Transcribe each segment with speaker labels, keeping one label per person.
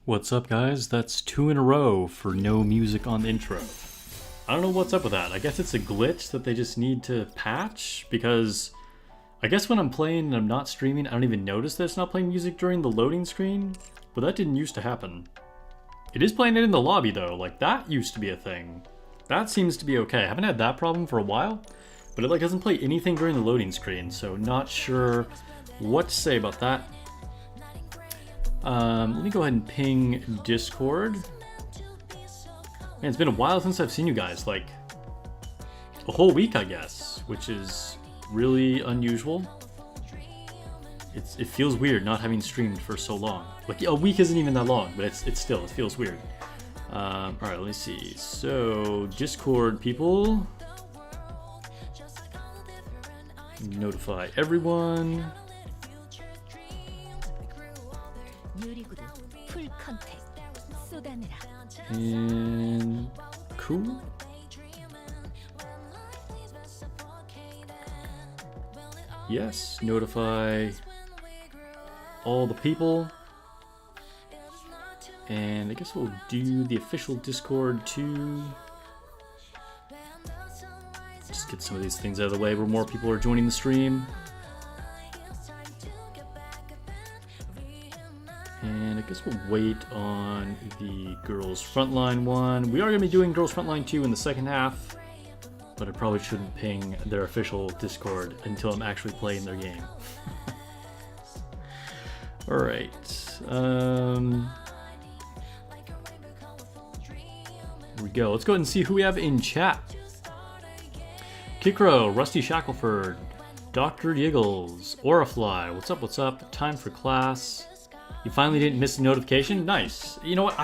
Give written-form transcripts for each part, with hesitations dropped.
Speaker 1: What's up, guys? That's 2 in a row for no music on the intro. I don't know what's up with that. I guess it's a glitch that they just need to patch, because I guess when I'm playing and I'm not streaming, I don't even notice that it's not playing music during the loading screen, but that didn't used to happen. It is playing it in the lobby though, like that used to be a thing. That seems to be okay. I haven't had that problem for a while, but it like doesn't play anything during the loading screen, so not sure what to say about that. Let me go ahead and ping Discord. Man, it's been a while since I've seen you guys, like a whole week, I guess, which is really unusual. It feels weird not having streamed for so long. Like a week isn't even that long, but it feels weird. All right, let me see. So Discord people, notify everyone. And cool. Yes, notify all the people. And I guess we'll do the official Discord too. Just get some of these things out of the way where more people are joining the stream. And I guess we'll wait on the Girls Frontline one. We are going to be doing Girls Frontline 2 in the second half, but I probably shouldn't ping their official Discord until I'm actually playing their game. Alright. Here we go. Let's go ahead and see who we have in chat. Kikro, Rusty Shackleford, Dr. Yiggles, Orafly, what's up, what's up? Time for class. You finally didn't miss a notification? Nice. You know what?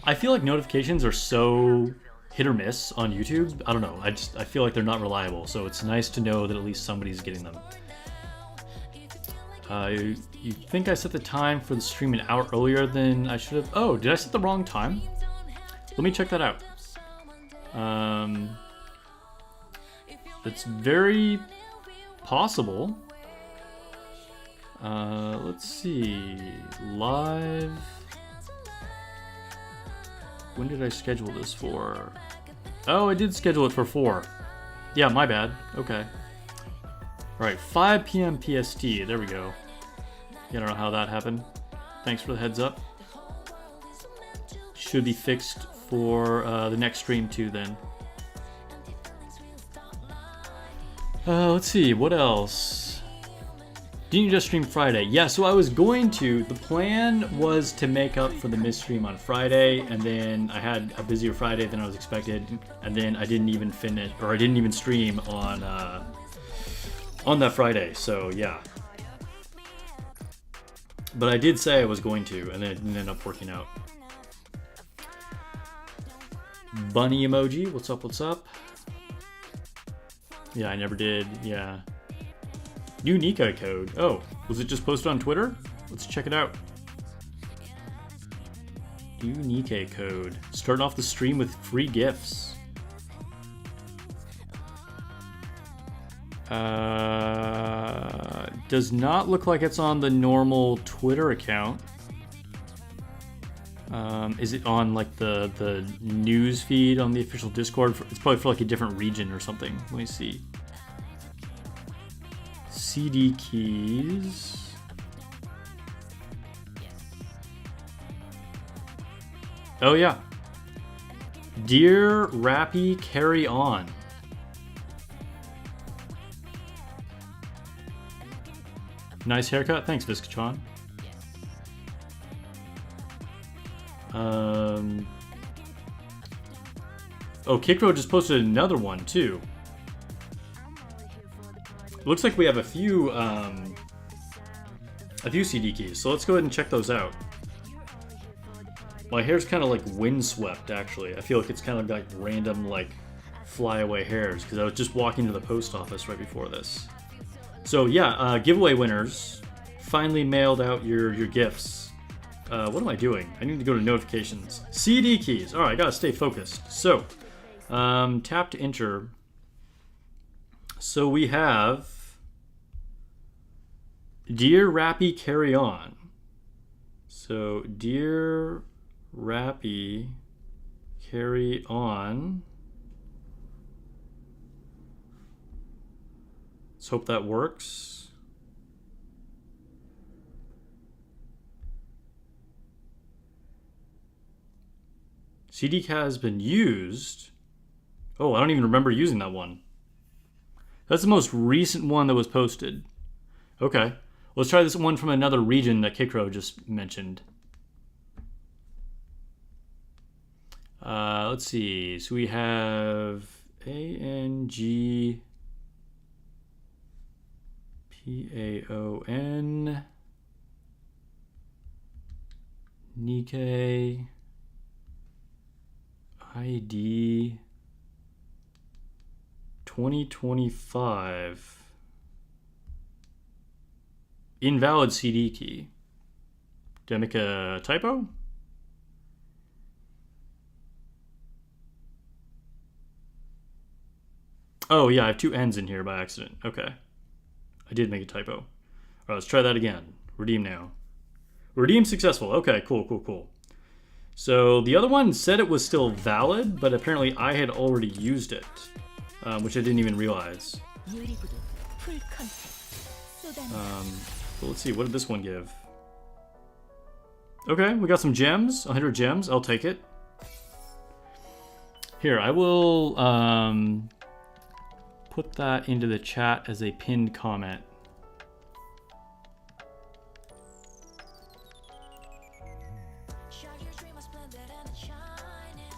Speaker 1: I feel like notifications are so hit or miss on YouTube. I don't know. I feel like they're not reliable. So it's nice to know that at least somebody's getting them. You think I set the time for the stream an hour earlier than I should have? Oh, did I set the wrong time? Let me check that out. It's very possible. Let's see. Live. When did I schedule this for? Oh, I did schedule it for 4. Yeah, my bad. Okay. Alright, 5 p.m. PST. There we go. I don't know how that happened. Thanks for the heads up. Should be fixed for the next stream too then. Let's see, what else? Didn't you just stream Friday? Yeah, so I was going to. The plan was to make up for the missed stream on Friday, and then I had a busier Friday than I was expected, and then I didn't even finish, or I didn't even stream on that Friday, so yeah. But I did say I was going to, and then it didn't end up working out. Bunny emoji, what's up, what's up? Yeah, I never did, yeah. New nikke code. Oh, was it just posted on Twitter? Let's check it out. New nikke code. Starting off the stream with free gifts. Does not look like it's on the normal Twitter account. Is it on like the news feed on the official Discord? It's probably for like a different region or something. Let me see. CD keys. Oh yeah. Dear Rappy, carry on. Nice haircut. Thanks, Viscatron. Oh, Kikro just posted another one too. Looks like we have a few CD keys, so let's go ahead and check those out. My hair's kind of like windswept, actually. I feel like it's kind of like random, like, flyaway hairs, because I was just walking to the post office right before this. So yeah, giveaway winners, finally mailed out your gifts. What am I doing? I need to go to notifications. CD keys. All right, I gotta stay focused. So, tap to enter. So we have Dear Rappy, carry on. So, Dear Rappy, carry on. Let's hope that works. CD has been used. Oh, I don't even remember using that one. That's the most recent one that was posted. Okay. Let's try this one from another region that Kikro just mentioned. Let's see. So we have ANGPAON, nikke, ID 2025. Invalid CD key. Did I make a typo? Oh yeah, I have two N's in here by accident. Okay. I did make a typo. All right, let's try that again. Redeem now. Redeem successful. Okay, cool. So the other one said it was still valid, but apparently I had already used it, which I didn't even realize. But let's see, what did this one give? Okay, we got some gems, 100 gems, I'll take it. Here, I will put that into the chat as a pinned comment.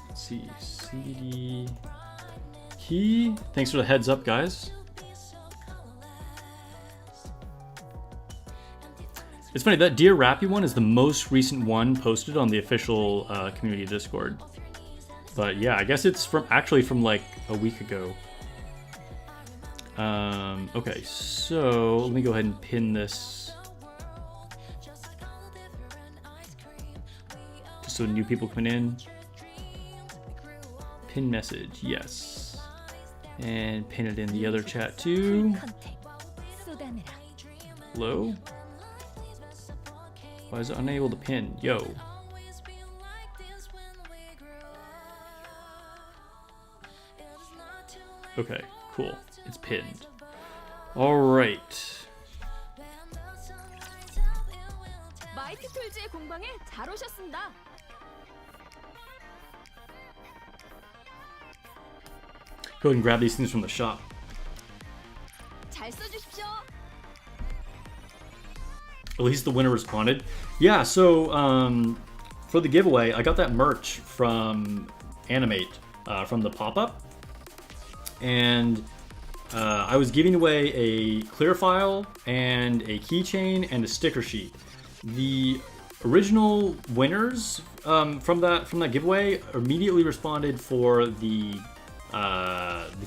Speaker 1: Let's see, CD key. Thanks for the heads up, guys. It's funny, that Dear Rappy one is the most recent one posted on the official community Discord. But yeah, I guess it's actually from like a week ago. Okay, so let me go ahead and pin this. Just so new people come in. Pin message, yes. And pin it in the other chat too. Hello? Why is it unable to pin? Yo. Okay, cool. It's pinned. Alright. Go ahead and grab these things from the shop. At least the winner responded. Yeah, so for the giveaway, I got that merch from Animate, from the pop-up. And I was giving away a clear file and a keychain and a sticker sheet. The original winners from that giveaway immediately responded for the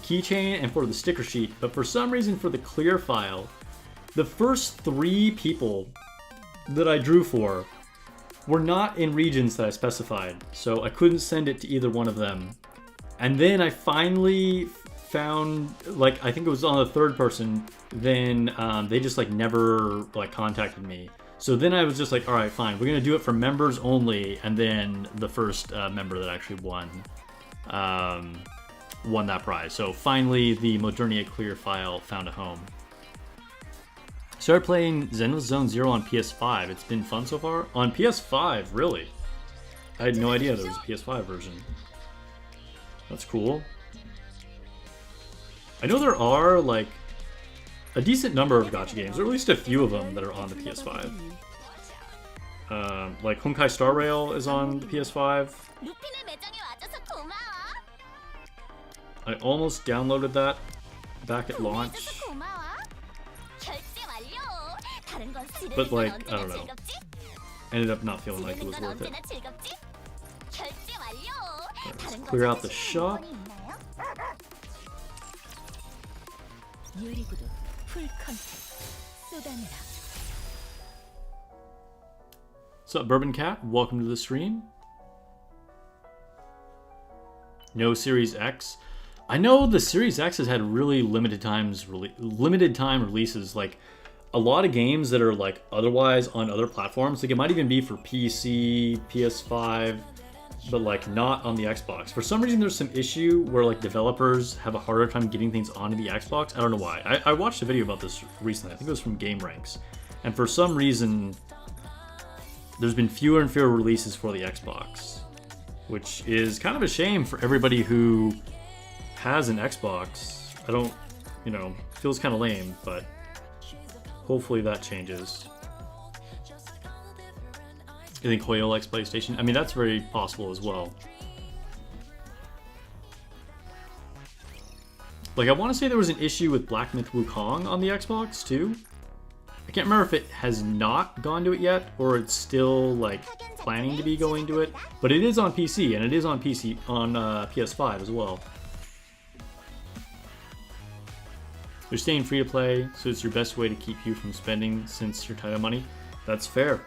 Speaker 1: keychain and for the sticker sheet, but for some reason for the clear file, the first 3 people that I drew for were not in regions that I specified, so I couldn't send it to either one of them. And then I finally found, like, I think it was on the 3rd person, then they just like never like contacted me. So then I was just like, all right, fine, we're gonna do it for members only, and then the first member that actually won that prize. So finally the Modernia clear file found a home. Started playing Zenless Zone Zero on PS5. It's been fun so far. On PS5, really? I had no idea there was a PS5 version. That's cool. I know there are like a decent number of gacha games, or at least a few of them that are on the PS5. Like Honkai Star Rail is on the PS5. I almost downloaded that back at launch. But like, I don't know. Ended up not feeling like it was worth it. Let's clear out the shop. What's up, Bourbon Cat? Welcome to the stream. No Series X. I know the Series X has had really limited time releases. Like, a lot of games that are like otherwise on other platforms, like it might even be for PC, PS5, but like not on the Xbox. For some reason, there's some issue where like developers have a harder time getting things onto the Xbox. I don't know why. I watched a video about this recently. I think it was from Game Ranks. And for some reason, there's been fewer and fewer releases for the Xbox, which is kind of a shame for everybody who has an Xbox. I don't, you know, feels kind of lame, but hopefully that changes. You think Hoyo likes PlayStation? I mean, that's very possible as well. Like, I want to say there was an issue with Black Myth Wukong on the Xbox, too. I can't remember if it has not gone to it yet, or it's still, like, planning to be going to it. But it is on PC, and it is on PC on PS5 as well. You're staying free to play, so it's your best way to keep you from spending since you're tight on money. That's fair.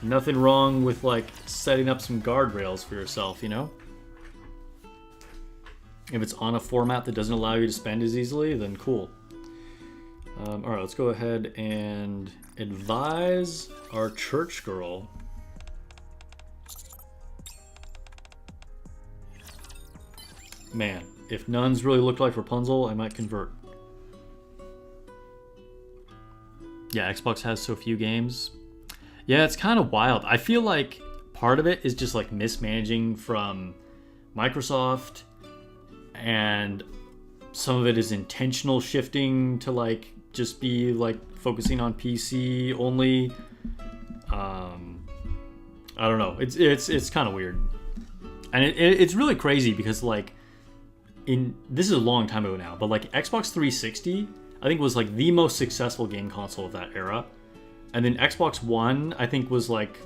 Speaker 1: Nothing wrong with like setting up some guardrails for yourself, you know? If it's on a format that doesn't allow you to spend as easily, then cool. Alright, let's go ahead and advise our church girl. Man, if nuns really looked like Rapunzel, I might convert. Yeah, Xbox has so few games. Yeah, it's kind of wild. I feel like part of it is just like mismanaging from Microsoft, and some of it is intentional shifting to like just be like focusing on PC only. I don't know. It's kind of weird, and it's really crazy because like this is a long time ago now, but like Xbox 360, I think was like the most successful game console of that era. And then Xbox One, I think, was like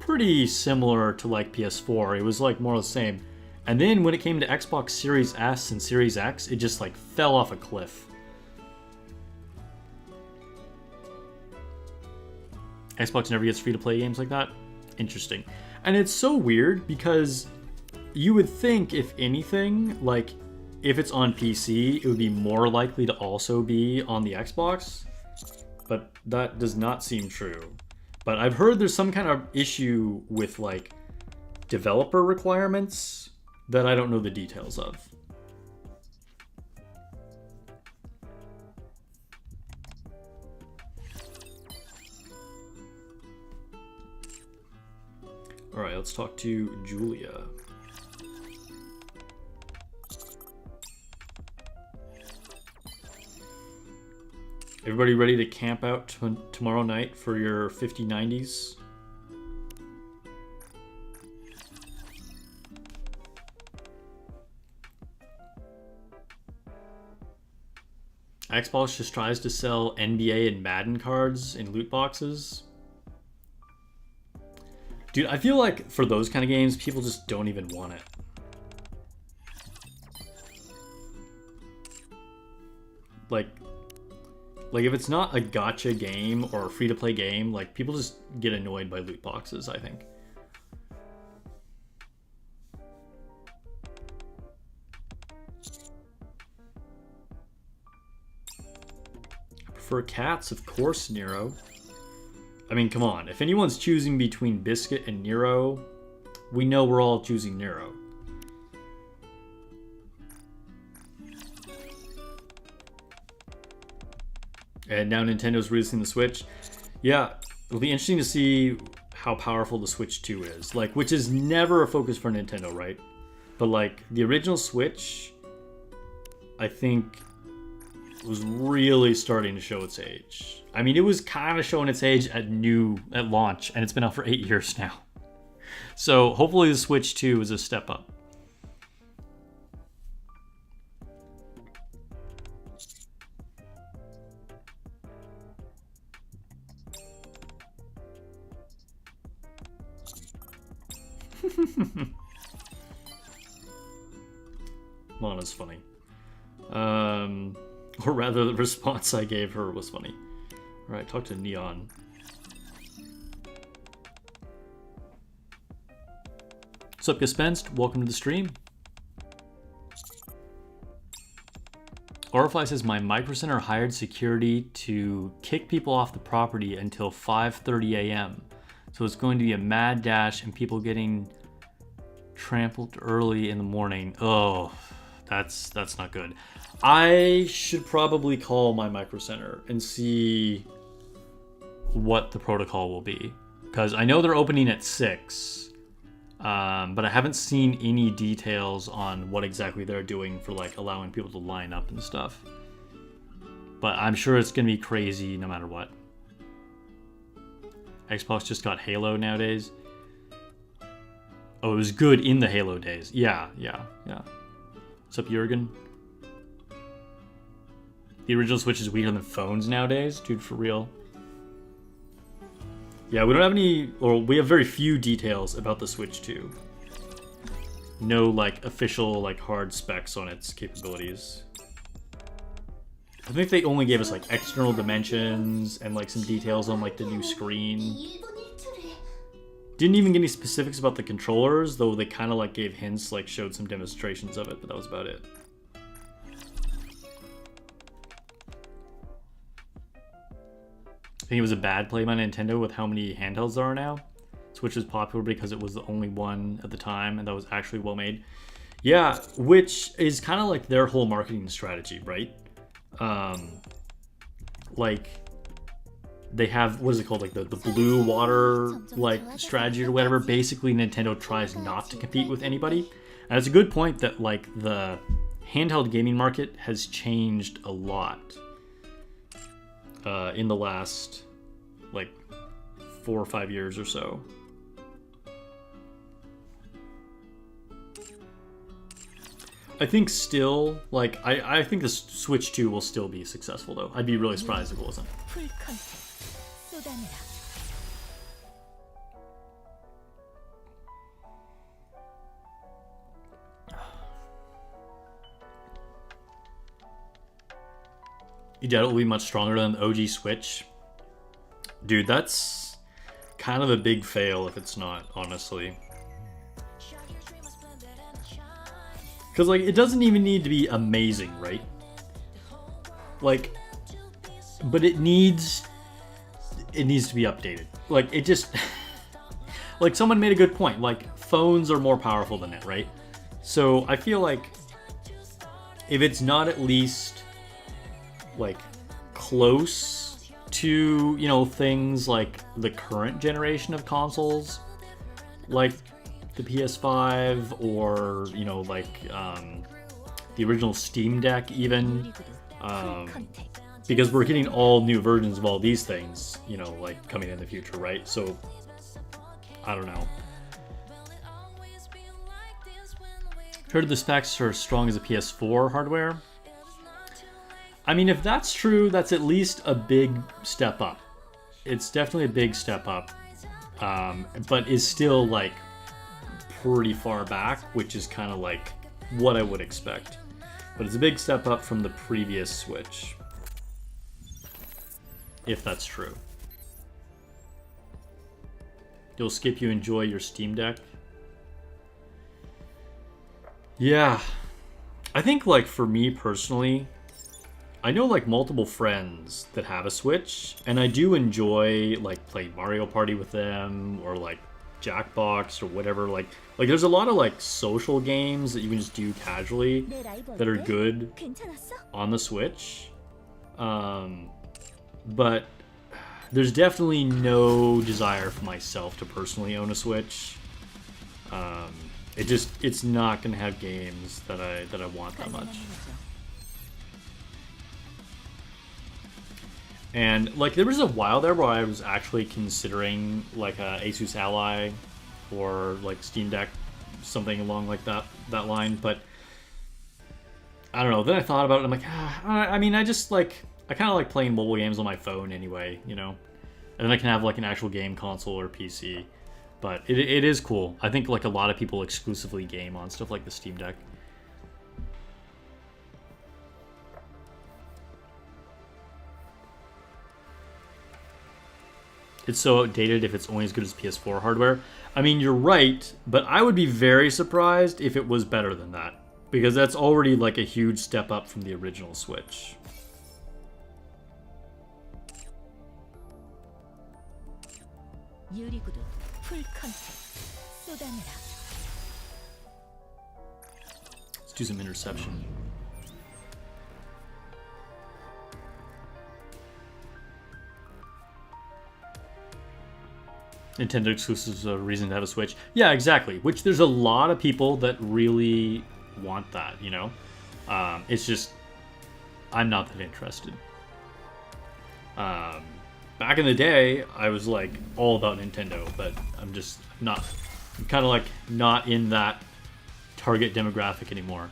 Speaker 1: pretty similar to like PS4. It was like more of the same. And then when it came to Xbox Series S and Series X, it just like fell off a cliff. Xbox never gets free-to-play games like that. Interesting. And it's so weird because you would think, if anything, like if it's on PC, it would be more likely to also be on the Xbox. But that does not seem true. But I've heard there's some kind of issue with like developer requirements that I don't know the details of. All right, let's talk to Julia. Everybody ready to camp out tomorrow night for your 5090s? Xbox just tries to sell NBA and Madden cards in loot boxes. Dude, I feel like for those kind of games, people just don't even want it. Like if it's not a gacha game or a free-to-play game, like people just get annoyed by loot boxes, I think. I prefer cats, of course, Nero. I mean, come on. If anyone's choosing between Biscuit and Nero, we know we're all choosing Nero. And now Nintendo's releasing the Switch. Yeah, it'll be interesting to see how powerful the Switch 2 is. Like, which is never a focus for Nintendo, right? But like, the original Switch, I think, was really starting to show its age. I mean, it was kind of showing its age at launch, and it's been out for 8 years now. So hopefully the Switch 2 is a step up. Mona's funny. Or rather, the response I gave her was funny. Alright, talk to Neon. What's up, Gespenst? Welcome to the stream. Orify says my micro center hired security to kick people off the property until 5:30 a.m. So it's going to be a mad dash and people getting trampled early in the morning. Oh, that's not good. I should probably call my micro center and see what the protocol will be, because I know they're opening at 6, but I haven't seen any details on what exactly they're doing for like allowing people to line up and stuff. But I'm sure it's gonna be crazy no matter what. Xbox just got Halo nowadays. Oh, it was good in the Halo days. Yeah. What's up, Jurgen? The original Switch is weaker than phones nowadays? Dude, for real. Yeah, we don't have any, or we have very few details about the Switch 2. No, like, official, like, hard specs on its capabilities. I think they only gave us, like, external dimensions and, like, some details on, like, the new screen. Didn't even get any specifics about the controllers, though they kind of, like, gave hints, like, showed some demonstrations of it, but that was about it. I think it was a bad play by Nintendo with how many handhelds there are now. Switch was popular because it was the only one at the time, and that was actually well made. Yeah, which is kind of like their whole marketing strategy, right? Like, they have, what is it called, like the blue water like strategy or whatever. Basically, Nintendo tries not to compete with anybody. And it's a good point that like the handheld gaming market has changed a lot in the last like 4 or 5 years or so. I think still, like, I think the Switch 2 will still be successful though. I'd be really surprised if it wasn't. You doubt it will be much stronger than the OG Switch? Dude, that's kind of a big fail if it's not, honestly. Because, like, it doesn't even need to be amazing, right? Like, but it needs to be updated. Like, it just... like, someone made a good point. Like, phones are more powerful than it, right? So, I feel like if it's not at least, like, close to, you know, things like the current generation of consoles, like the PS5 or, you know, like the original Steam Deck even, because we're getting all new versions of all these things, you know, like coming in the future, right? So I don't know. Heard the specs are as strong as a PS4 hardware. I mean, if that's true, that's at least a big step up. It's definitely a big step up, but is still like pretty far back, which is kind of like what I would expect. But it's a big step up from the previous Switch, if that's true. You'll skip you enjoy your Steam Deck. Yeah, I think like for me personally, I know like multiple friends that have a Switch, and I do enjoy like playing Mario Party with them or like Jackbox or whatever. Like there's a lot of like social games that you can just do casually that are good on the Switch. But there's definitely no desire for myself to personally own a Switch. It's not gonna have games that I want that much. And like there was a while there where I was actually considering like a Asus Ally or like Steam Deck, something along like that line, but I don't know. Then I thought about it. I'm like, I mean, I kind of like playing mobile games on my phone anyway, you know. And then I can have like an actual game console or PC. But it is cool. I think like a lot of people exclusively game on stuff like the Steam Deck. It's so outdated if it's only as good as PS4 hardware. I mean, you're right, but I would be very surprised if it was better than that. Because that's already like a huge step up from the original Switch. Let's do some interception. Nintendo exclusives are a reason to have a Switch. Yeah, exactly. Which there's a lot of people that really want that, you know? It's just, I'm not that interested. Back in the day, I was like all about Nintendo, but I'm just not. I'm kind of like not in that target demographic anymore.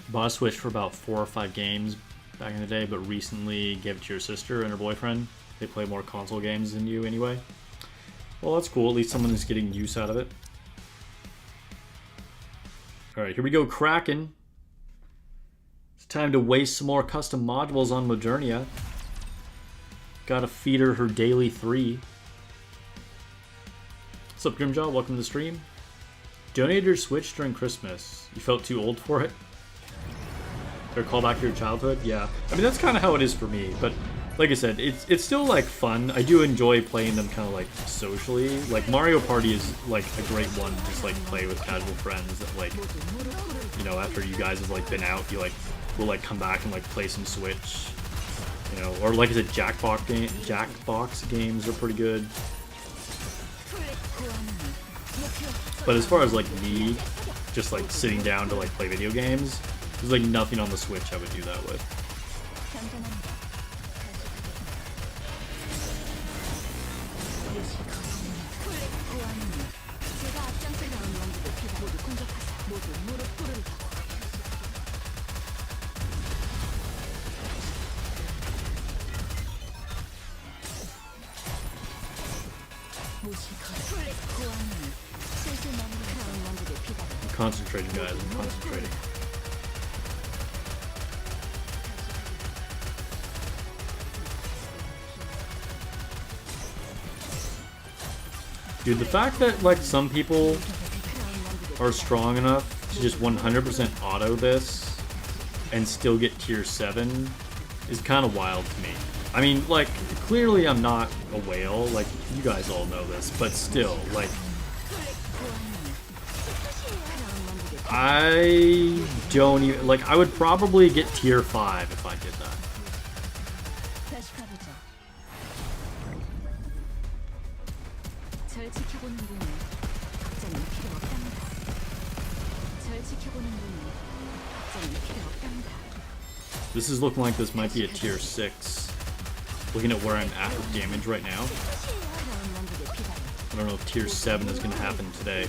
Speaker 1: Bought a Switch for about 4 or 5 games back in the day, but recently gave it to your sister and her boyfriend. They play more console games than you anyway. Well, that's cool. At least someone is getting use out of it. Alright, here we go, Kraken. It's time to waste some more custom modules on Modernia. Gotta feed her daily 3. What's up, Grimjaw? Welcome to the stream. Donated your Switch during Christmas. You felt too old for it? Or call back to your childhood? Yeah. I mean, that's kind of how it is for me, but like I said, it's still like fun. I do enjoy playing them kind of like socially. Like Mario Party is like a great one to just like play with casual friends that like, you know, after you guys have like been out, you like will like come back and like play some Switch. You know, or like I said, Jackbox games are pretty good. But as far as like me just like sitting down to like play video games, there's like nothing on the Switch I would do that with. I'm concentrating, guys. I'm concentrating. Dude, the fact that like some people are strong enough to just 100% auto this and still get tier 7 is kind of wild to me. I mean, like, clearly I'm not a whale, like, you guys all know this, but still, like, I don't even, like, I would probably get tier 5 if I did that. This is looking like this might be a tier 6. Looking at where I'm at with damage right now. I don't know if tier 7 is going to happen today.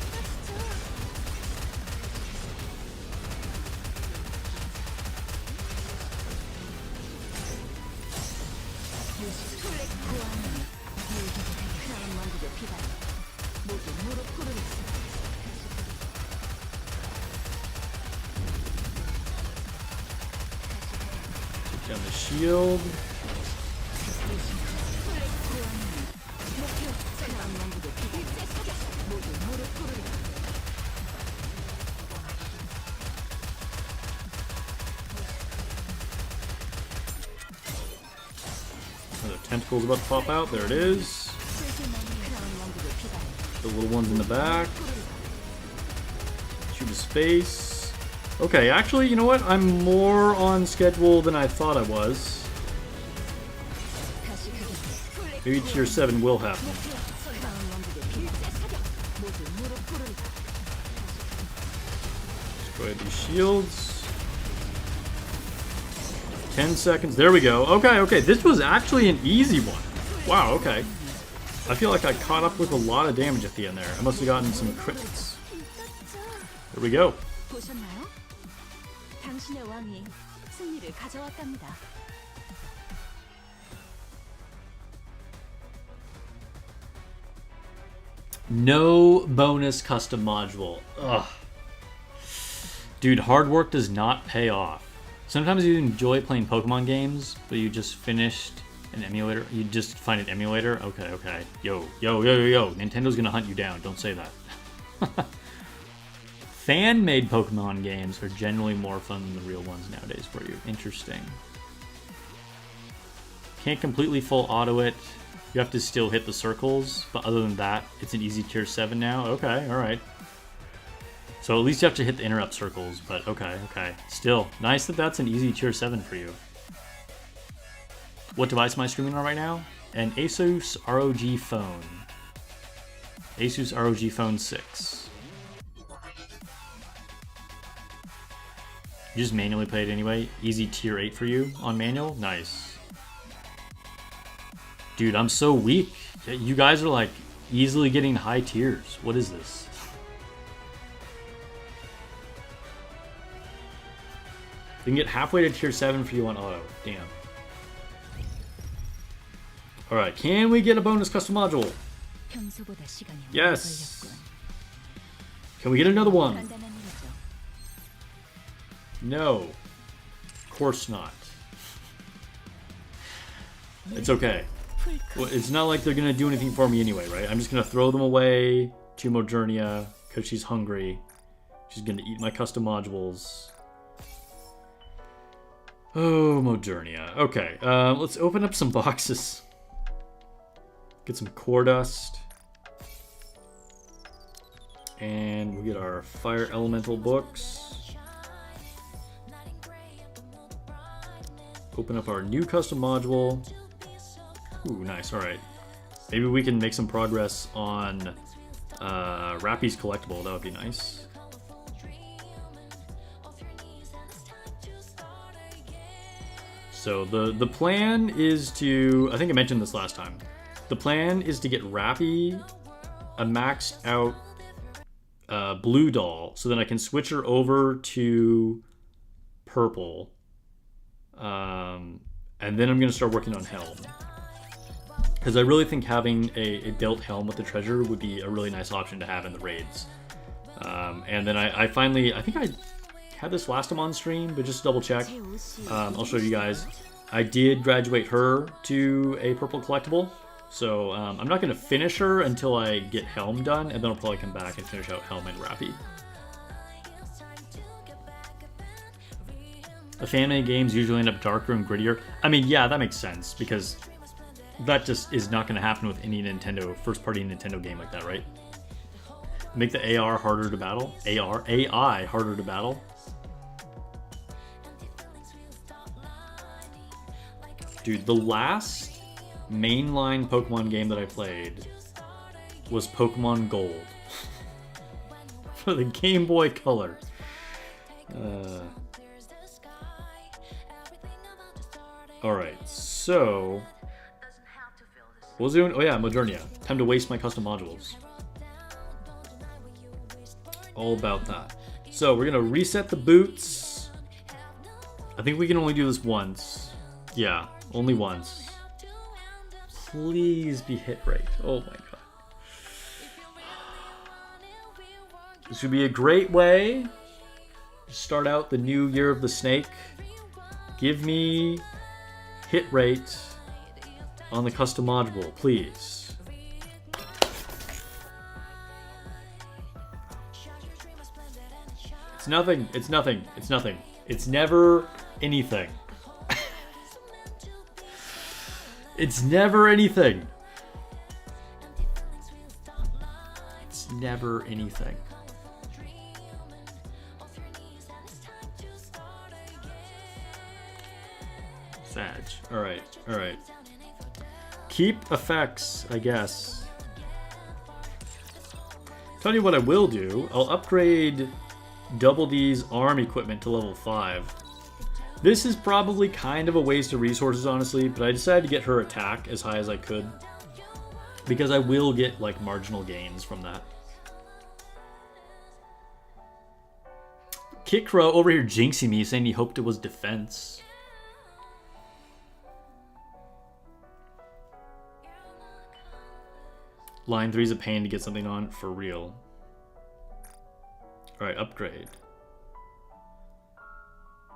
Speaker 1: Take down the shield. Another tentacle's about to pop out. There it is. The little ones in the back. Shoot his face. Okay, actually, you know what? I'm more on schedule than I thought I was. Maybe tier 7 will happen. Destroy these shields. 10 seconds. There we go. Okay, okay. This was actually an easy one. Wow, okay. I feel like I caught up with a lot of damage at the end there. I must have gotten some crits. There we go. No bonus custom module. Ugh. Dude, hard work does not pay off. Sometimes you enjoy playing Pokemon games, but you just finished an emulator. You just find an emulator? Okay, okay. Yo. Nintendo's gonna hunt you down. Don't say that. Fan-made Pokemon games are generally more fun than the real ones nowadays for you. Interesting. Can't completely full auto it. You have to still hit the circles, but other than that, it's an easy tier 7 now. Okay, alright. So at least you have to hit the interrupt circles, but okay. Still, nice that that's an easy tier 7 for you. What device am I streaming on right now? An Asus ROG phone. Asus ROG Phone 6. You just manually play it anyway? Easy tier 8 for you on manual? Nice. Dude, I'm so weak. You guys are like easily getting high tiers. What is this? You can get halfway to tier 7 for you on auto. Damn. Alright, can we get a bonus custom module? Yes! Can we get another one? No. Of course not. It's okay. Well, it's not like they're gonna do anything for me anyway, right? I'm just gonna throw them away to Modernia because she's hungry. She's gonna eat my custom modules. Oh, Modernia. Okay, let's open up some boxes. Get some core dust. And we'll get our fire elemental books. Open up our new custom module. Ooh, nice, alright. Maybe we can make some progress on Rappy's collectible, that would be nice. So the plan is to, I think I mentioned this last time, the plan is to get Rappy a maxed out blue doll, so then I can switch her over to purple. And then I'm going to start working on Helm. Because I really think having a built Helm with the treasure would be a really nice option to have in the raids. And then I finally, I think I had this last time on stream, but just double check. I'll show you guys. I did graduate her to a purple collectible. So I'm not going to finish her until I get Helm done, and then I'll probably come back and finish out Helm and Rappy. The fan-made games usually end up darker and grittier. I mean, yeah, that makes sense, because that just is not going to happen with any Nintendo, first-party Nintendo game like that, right? Make the AR harder to battle? AI harder to battle? Dude, the last mainline Pokemon game that I played was Pokemon Gold. For the Game Boy Color. Alright, so what was I doing? Oh yeah, Modernia. Time to waste my custom modules. All about that. So we're gonna reset the boots. I think we can only do this once. Yeah, only once. Please be hit rate. Oh my god. This would be a great way to start out the new year of the snake. Give me hit rate on the custom module, please. It's nothing, it's nothing, it's nothing. It's never anything. It's never anything. It's never anything. Sag. Alright, alright. Keep effects, I guess. Tell you what I will do. I'll upgrade Double D's arm equipment to level 5. This is probably kind of a waste of resources, honestly, but I decided to get her attack as high as I could. Because I will get, like, marginal gains from that. Kit Crow over here jinxing me, saying he hoped it was defense. Line 3 is a pain to get something on, for real. Alright, upgrade.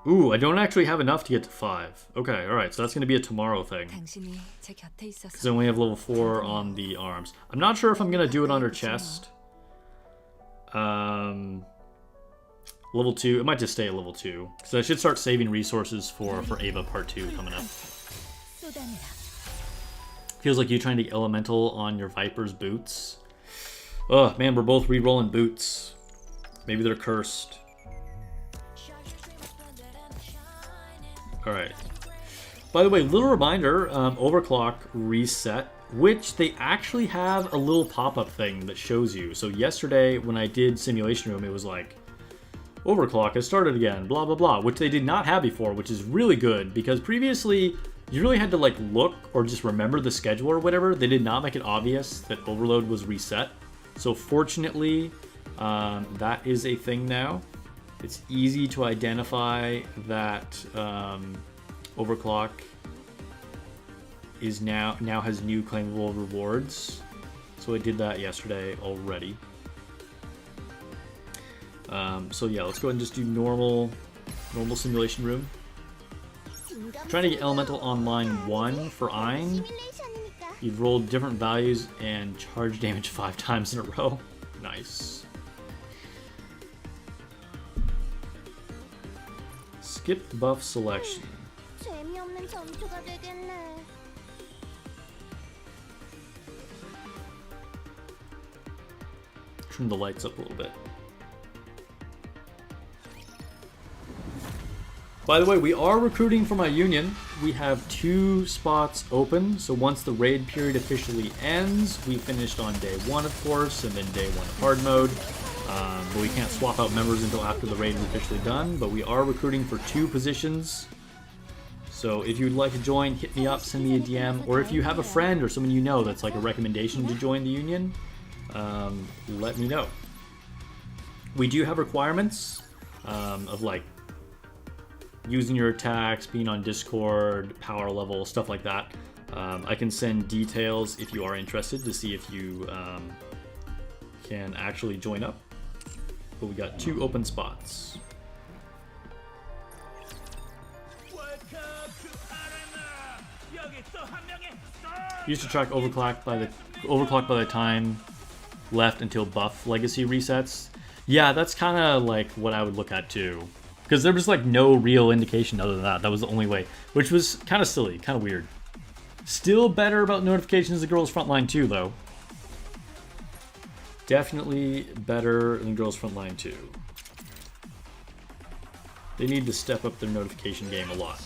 Speaker 1: Ooh, I don't actually have enough to get to 5. Okay, alright, so that's going to be a tomorrow thing. Because I only have level 4 on the arms. I'm not sure if I'm going to do it on her chest. Level 2. It might just stay at level 2. So I should start saving resources for Ava Part 2 coming up. Feels like you trying to get elemental on your Viper's boots. Oh, man, we're both re-rolling boots. Maybe they're cursed. Alright. By the way, little reminder, Overclock reset, which they actually have a little pop-up thing that shows you. So yesterday, when I did Simulation Room, it was like, Overclock has started again, blah, blah, blah, which they did not have before, which is really good, because previously, you really had to like look or just remember the schedule or whatever. They did not make it obvious that Overload was reset. So fortunately, that is a thing now. It's easy to identify that Overclock is now has new claimable rewards. So I did that yesterday already. So yeah, let's go ahead and just do normal Simulation Room. Trying to get Elemental on line 1 for Ein. You've rolled different values and charge damage 5 times in a row. Nice. Skip buff selection. Trim the lights up a little bit. By the way, we are recruiting for my union. We have 2 spots open, so once the raid period officially ends, we finished on day 1, of course, and then day 1 of hard mode. But we can't swap out members until after the raid is officially done, but we are recruiting for 2 positions. So if you'd like to join, hit me up, send me a DM, or if you have a friend or someone you know that's like a recommendation to join the union, let me know. We do have requirements of like using your attacks, being on Discord, power level, stuff like that. I can send details if you are interested to see if you can actually join up. But we got 2 open spots. Used to track overclock by the time left until buff legacy resets. Yeah, that's kind of like what I would look at too. Because there was like no real indication other than that. That was the only way, which was kind of silly, kind of weird. Still better about notifications than Girls Frontline 2, though. Definitely better than Girls Frontline 2. They need to step up their notification game a lot.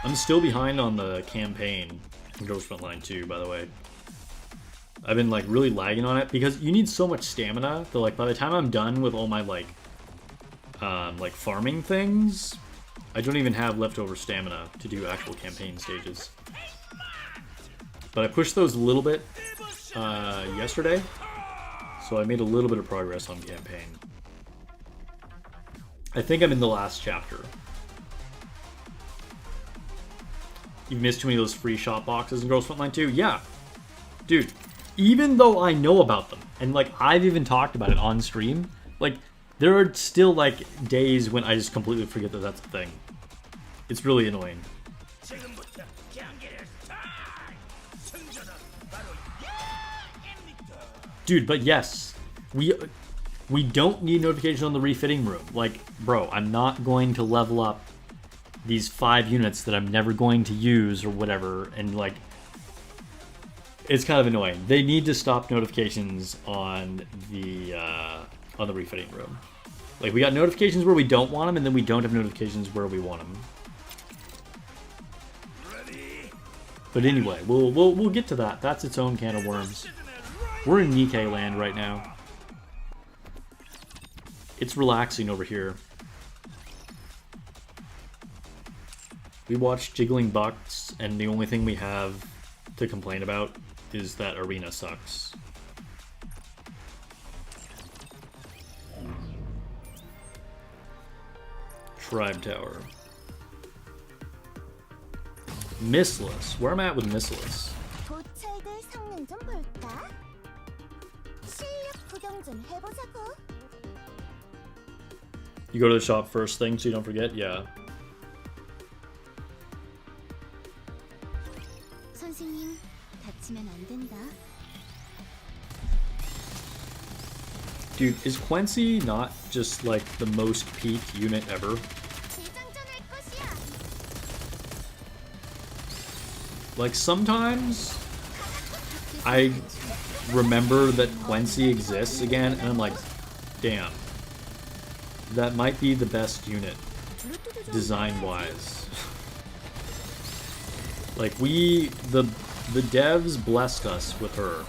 Speaker 1: I'm still behind on the campaign in Girls Frontline 2, by the way. I've been like really lagging on it because you need so much stamina that like by the time I'm done with all my like farming things, I don't even have leftover stamina to do actual campaign stages. But I pushed those a little bit yesterday, so I made a little bit of progress on campaign. I think I'm in the last chapter. You've missed too many of those free shop boxes in Girls Frontline 2? Yeah. Dude, even though I know about them, and like I've even talked about it on stream, like there are still like days when I just completely forget that that's a thing. It's really annoying. Dude, but yes, we don't need notifications on the refitting room. Like, bro, I'm not going to level up these 5 units that I'm never going to use or whatever, and like it's kind of annoying. They need to stop notifications on the refitting room. Like we got notifications where we don't want them, and then we don't have notifications where we want them. But anyway, we'll get to that. That's its own can of worms. We're in Nikke land right now. It's relaxing over here. We watch Jiggling Bucks, and the only thing we have to complain about is that arena sucks. Tribe Tower. Missless. Where am I at with Missless? You go to the shop first thing so you don't forget? Yeah. Dude, is Quincy not just like the most peak unit ever? Like sometimes I remember that Quincy exists again and I'm like, damn, that might be the best unit design wise. Like the devs blessed us with her.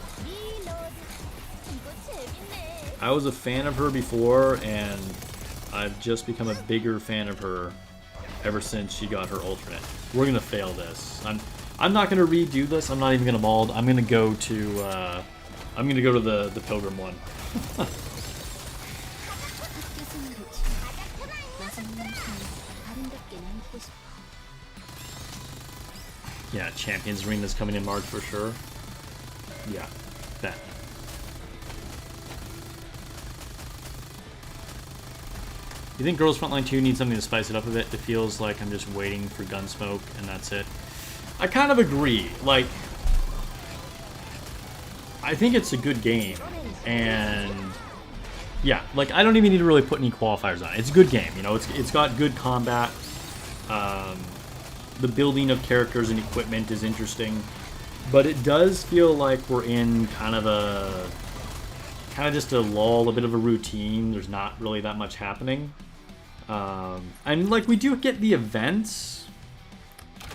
Speaker 1: I was a fan of her before, and I've just become a bigger fan of her ever since she got her alternate. We're gonna fail this. I'm not gonna redo this. I'm not even gonna mold. I'm gonna go to the Pilgrim one. Yeah, Champions Arena's coming in March for sure. Yeah, bet. You think Girls Frontline 2 needs something to spice it up a bit? It feels like I'm just waiting for Gunsmoke and that's it. I kind of agree. Like, I think it's a good game, and yeah, like I don't even need to really put any qualifiers on it. It's a good game, you know. It's got good combat. The building of characters and equipment is interesting, but it does feel like we're in kind of just a lull, a bit of a routine. There's not really that much happening. And like we do get the events,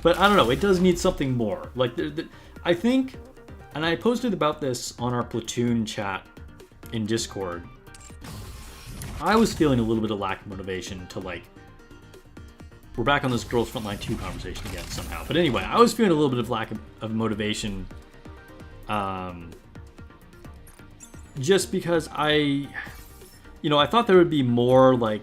Speaker 1: but I don't know, it does need something more. Like I think, and I posted about this on our Platoon chat in Discord, I was feeling a little bit of lack of motivation to like, we're back on this Girls Frontline 2 conversation again somehow. But anyway, I was feeling a little bit of lack of motivation, just because I thought there would be more like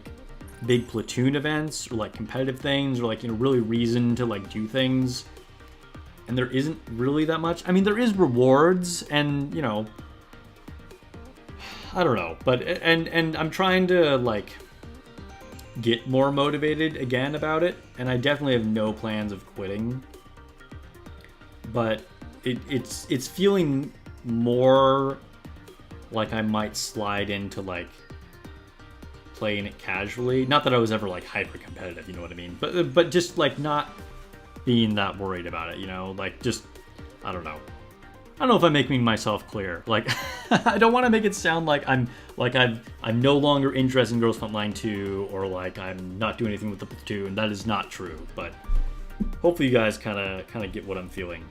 Speaker 1: big Platoon events or like competitive things or like, you know, really reason to like do things, and there isn't really that much. I mean, there is rewards and, you know, I don't know, but and I'm trying to like get more motivated again about it, and I definitely have no plans of quitting, but it's feeling more like I might slide into like playing it casually. Not that I was ever like hyper competitive, you know what I mean, but just like not being that worried about it, you know, like just I don't know if I'm making myself clear. Like I don't want to make it sound like I'm no longer interested in Girls Frontline 2 or like I'm not doing anything with the Platoon. That is not true, but hopefully you guys kind of get what I'm feeling.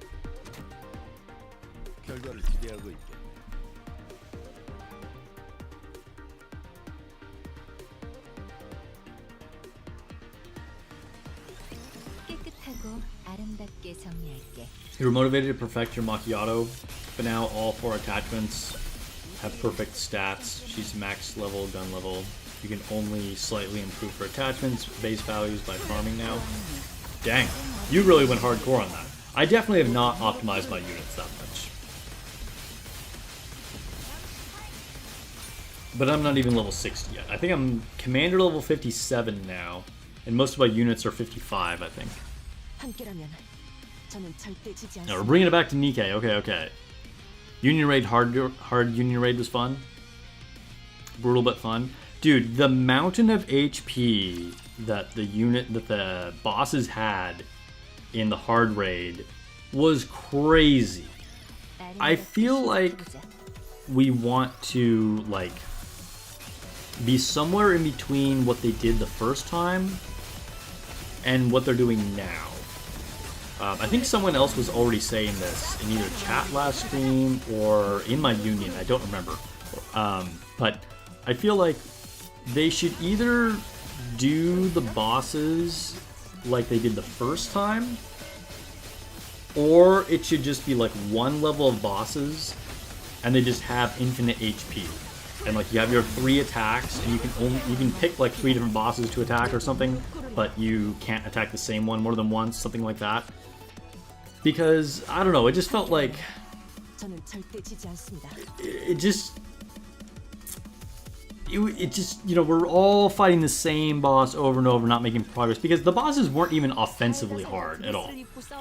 Speaker 1: You were motivated to perfect your macchiato, but now all 4 attachments have perfect stats. She's max level, gun level. You can only slightly improve her attachments, base values by farming now. Dang, you really went hardcore on that. I definitely have not optimized my units that much. But I'm not even level 60 yet. I think I'm commander level 57 now, and most of my units are 55, I think. No, we're bringing it back to Nikke. Okay. Union Raid, hard Union Raid was fun. Brutal but fun. Dude, the mountain of HP that the bosses had in the hard raid was crazy. I feel like we want to like be somewhere in between what they did the first time and what they're doing now. I think someone else was already saying this in either chat last stream or in my union, I don't remember. But I feel like they should either do the bosses like they did the first time, or it should just be like one level of bosses and they just have infinite HP. And like you have your 3 attacks and you can pick like 3 different bosses to attack or something, but you can't attack the same one more than once, something like that. Because, I don't know, it just felt like... it just, you know, we're all fighting the same boss over and over, not making progress, because the bosses weren't even offensively hard at all.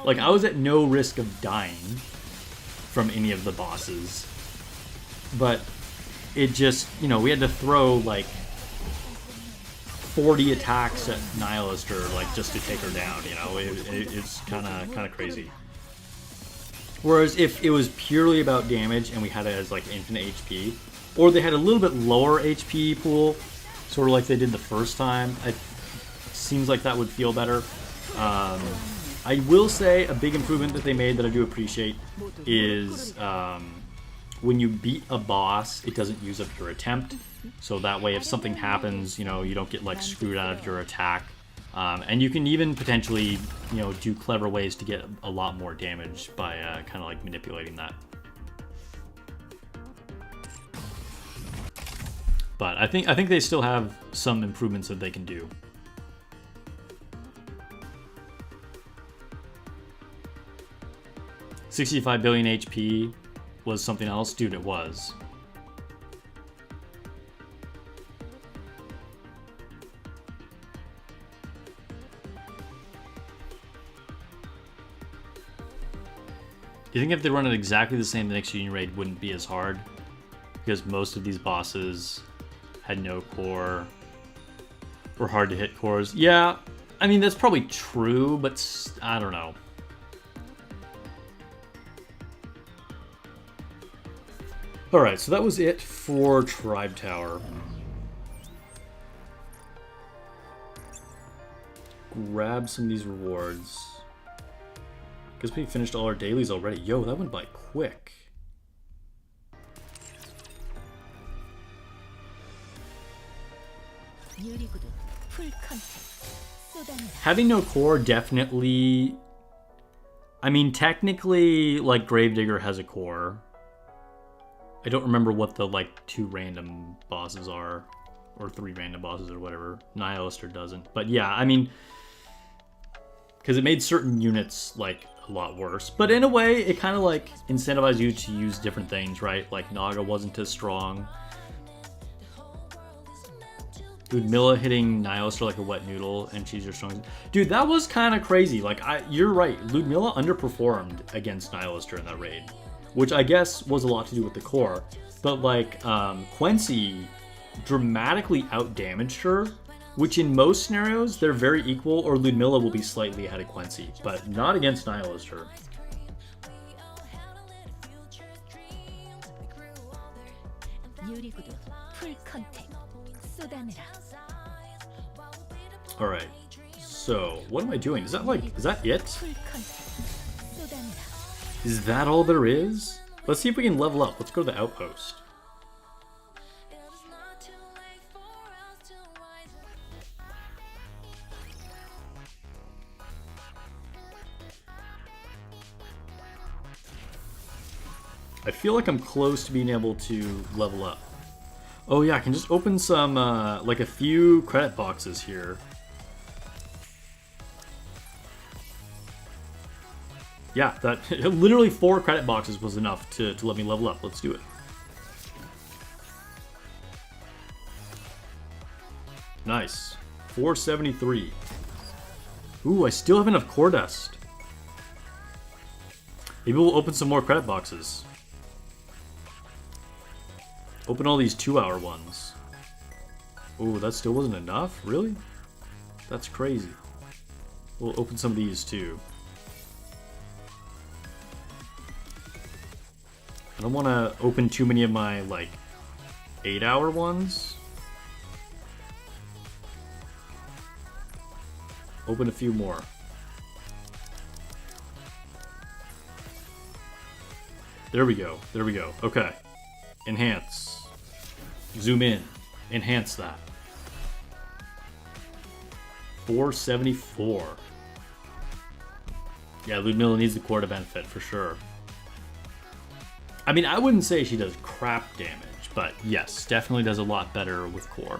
Speaker 1: Like, I was at no risk of dying from any of the bosses, but it just, you know, we had to throw like 40 attacks at Nihilister, like, just to take her down, you know. It's kind of crazy. Whereas if it was purely about damage and we had it as like infinite HP, or they had a little bit lower HP pool, sort of like they did the first time, it seems like that would feel better. I will say a big improvement that they made that I do appreciate is when you beat a boss, it doesn't use up your attempt. So that way, if something happens, you know, you don't get like screwed out of your attack. And you can even potentially, you know, do clever ways to get a lot more damage by kind of like manipulating that. But I think they still have some improvements that they can do. $65 billion HP was something else, dude. It was. Do you think if they run it exactly the same, the next Union Raid wouldn't be as hard? Because most of these bosses had no core, or hard to hit cores. Yeah, I mean, that's probably true, but I don't know. Alright, so that was it for Tribe Tower. Grab some of these rewards. Guess we finished all our dailies already. Yo, that went by quick. Having no core definitely... I mean, technically, like, Gravedigger has a core. I don't remember what the, like, 2 random bosses are. Or 3 random bosses or whatever. Nihilister doesn't. But yeah, I mean... Because it made certain units, like, a lot worse. But in a way, it kind of, like, incentivized you to use different things, right? Like, Naga wasn't as strong. Ludmilla hitting Nihilister like a wet noodle, and she's your strongest. Dude, that was kind of crazy. Like, you're right. Ludmilla underperformed against Nihilister in that raid. Which I guess was a lot to do with the core. But, like, Quincy dramatically outdamaged her. Which in most scenarios, they're very equal, or Ludmilla will be slightly ahead of Quincy, but not against Nihilister. Alright, so what am I doing? Is that it? Is that all there is? Let's see if we can level up. Let's go to the outpost. I feel like I'm close to being able to level up. Oh yeah, I can just open some, like a few credit boxes here. Yeah, that literally 4 credit boxes was enough to let me level up. Let's do it. Nice. 473. Ooh, I still have enough core dust. Maybe we'll open some more credit boxes. Open all these 2-hour ones. Oh, that still wasn't enough? Really? That's crazy. We'll open some of these too. I don't want to open too many of my, like, 8-hour ones. Open a few more. There we go. There we go. Okay. Enhance. Zoom in. Enhance that. 474. Yeah, Ludmilla needs the core to benefit for sure. I mean, I wouldn't say she does crap damage, but yes, definitely does a lot better with core.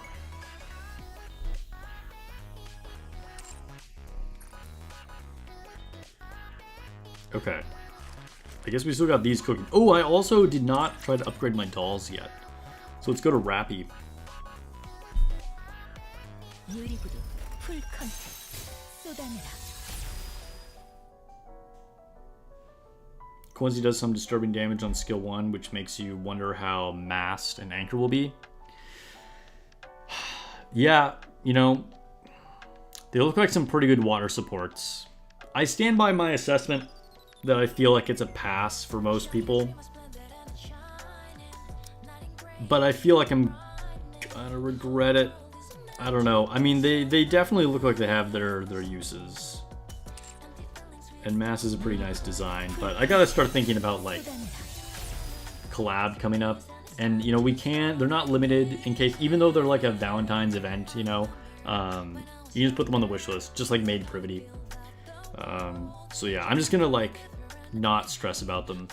Speaker 1: Okay. I guess we still got these cooking. Oh, I also did not try to upgrade my dolls yet. So let's go to Rappy.
Speaker 2: 유리구두 풀 컨택 쏟아내라.
Speaker 1: Quincy does some disturbing damage on skill 1, which makes you wonder how Mast and Anchor will be. Yeah, you know, they look like some pretty good water supports. I stand by my assessment that I feel like it's a pass for most people. But I feel like I'm gonna regret it. I don't know. I mean, they definitely look like they have their uses. And Mass is a pretty nice design, but I gotta start thinking about like collab coming up. And you know, they're not limited in case, even though they're like a Valentine's event, you know, you just put them on the wish list, just like Maid Privity. So yeah, I'm just gonna like not stress about them.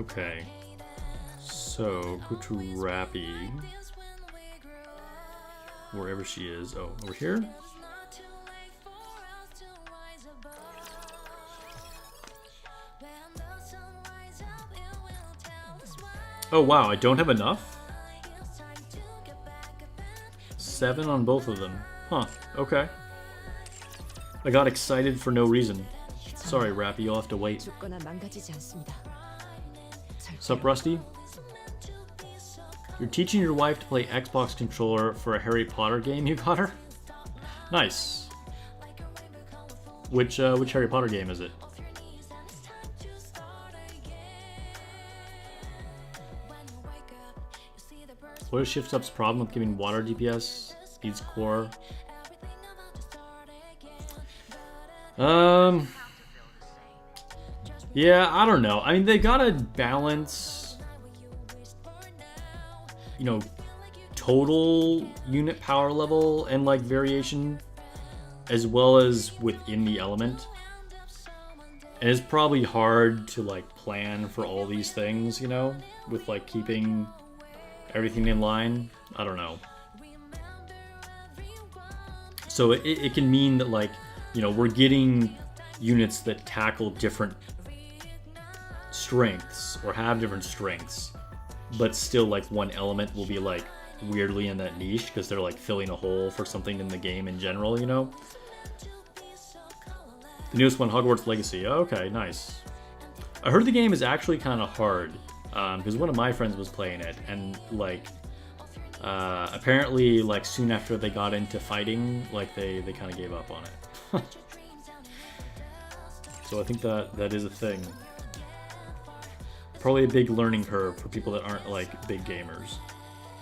Speaker 1: Okay, so go to Rappy, wherever she is. Oh, over here? Oh wow, I don't have enough? 7 on both of them. Huh, okay. I got excited for no reason. Sorry, Rappy, you'll have to wait. Sup, Rusty? You're teaching your wife to play Xbox controller for a Harry Potter game you got her? Nice. Which Harry Potter game is it? What is Shift Up's problem with giving water DPS? Speeds core. Yeah, I don't know. I mean, they gotta balance, you know, total unit power level and like variation, as well as within the element. And it's probably hard to like plan for all these things, you know, with like keeping everything in line. I don't know. So it can mean that like, you know, we're getting units that tackle different strengths or have different strengths, but still like one element will be like weirdly in that niche because they're like filling a hole for something in the game in general, you know? The newest one, Hogwarts Legacy. Oh, okay, nice. I heard the game is actually kind of hard because one of my friends was playing it, and like apparently like soon after they got into fighting, like they kind of gave up on it. So I think that is a thing. Probably a big learning curve for people that aren't like big gamers.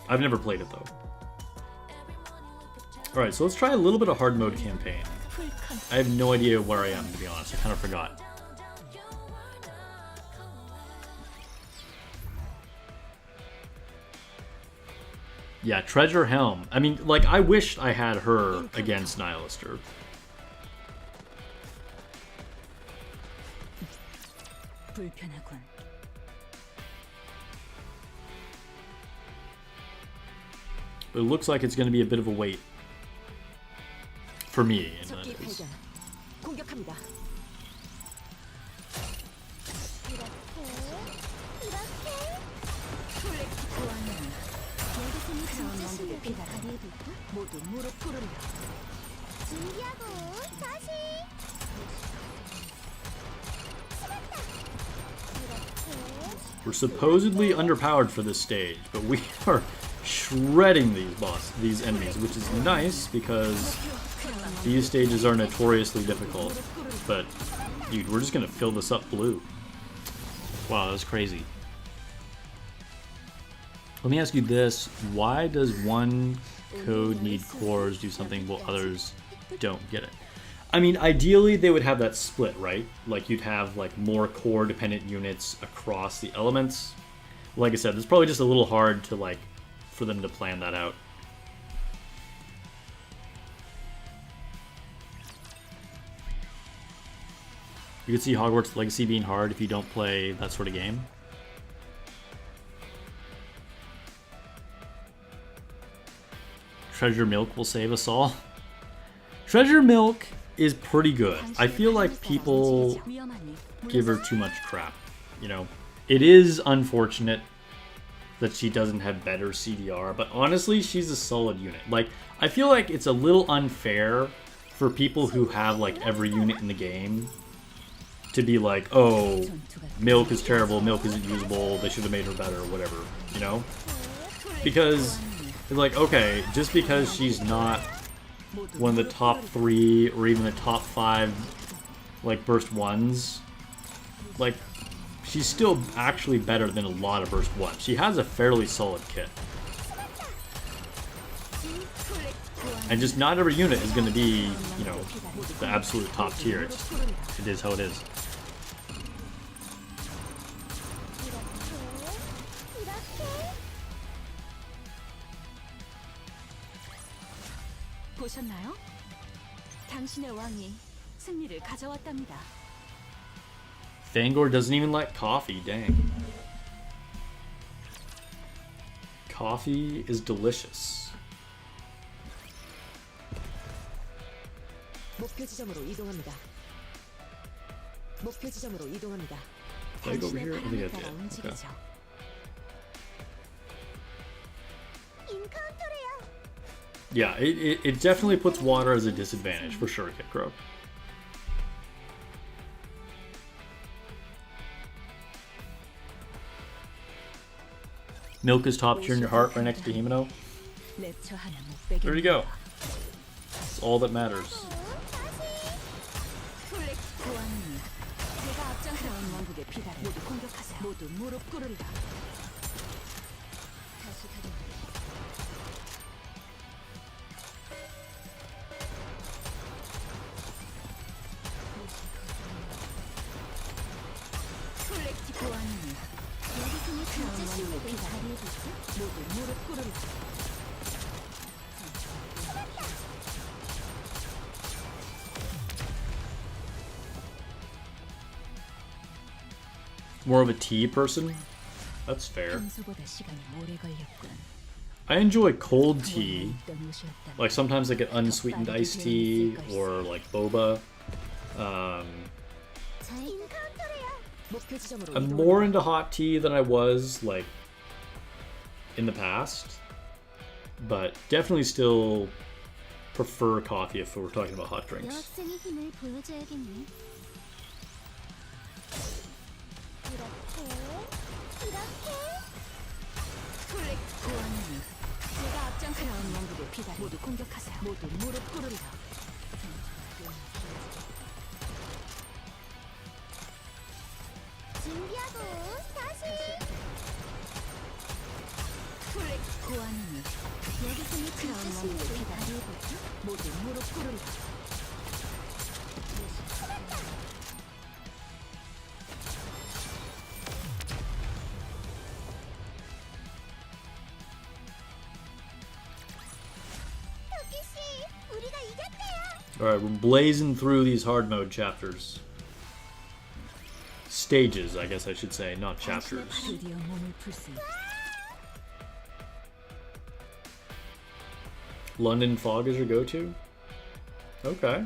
Speaker 1: I've never played it though. Alright, so let's try a little bit of hard mode campaign. I have no idea where I am, to be honest. I kind of forgot. Yeah, Treasure Helm. I mean, like, I wished I had her against Nihilister. But it looks like it's going to be a bit of a wait. For me, and that is. We're supposedly underpowered for this stage, but we are shredding these enemies, which is nice because these stages are notoriously difficult. But dude, we're just gonna fill this up blue. Wow, that was crazy. Let me ask you this: why does one code need cores do something while others don't get it? I mean, ideally they would have that split, right? Like you'd have like more core dependent units across the elements. Like I said, it's probably just a little hard to like for them to plan that out. You could see Hogwarts Legacy being hard if you don't play that sort of game. Treasure Milk will save us all. Treasure Milk is pretty good. I feel like people give her too much crap, you know? It is unfortunate that she doesn't have better CDR, but honestly, she's a solid unit. Like, I feel like it's a little unfair for people who have, like, every unit in the game to be like, oh, Milk is terrible, Milk isn't usable, they should have made her better, whatever, you know? Because, it's like, okay, just because she's not one of the top 3 or even the top 5, like, burst 1s, like, she's still actually better than a lot of burst 1s. She has a fairly solid kit. And just not every unit is going to be, you know, the absolute top tier. It is how it is.
Speaker 2: 보셨나요? 당신의 왕이 승리를 가져왔답니다.
Speaker 1: Fangor doesn't even like coffee, dang. Coffee is delicious.
Speaker 3: 목표 지점으로 이동합니다. 목표 지점으로 이동합니다.
Speaker 1: Did I go over here? I think I did. Okay. Yeah, it definitely puts water as a disadvantage, for sure, Kit Crow. Milk is top tier in your heart right next to Himeno. There you go. That's all that matters. More of a tea person? That's fair. I enjoy cold tea. Like sometimes I get unsweetened iced tea or like boba. I'm more into hot tea than I was like in the past, but definitely still prefer coffee if we're talking about hot drinks. Alright, we're blazing through these hard mode chapters. Stages, I guess I should say, not chapters. London Fog is your go-to? Okay.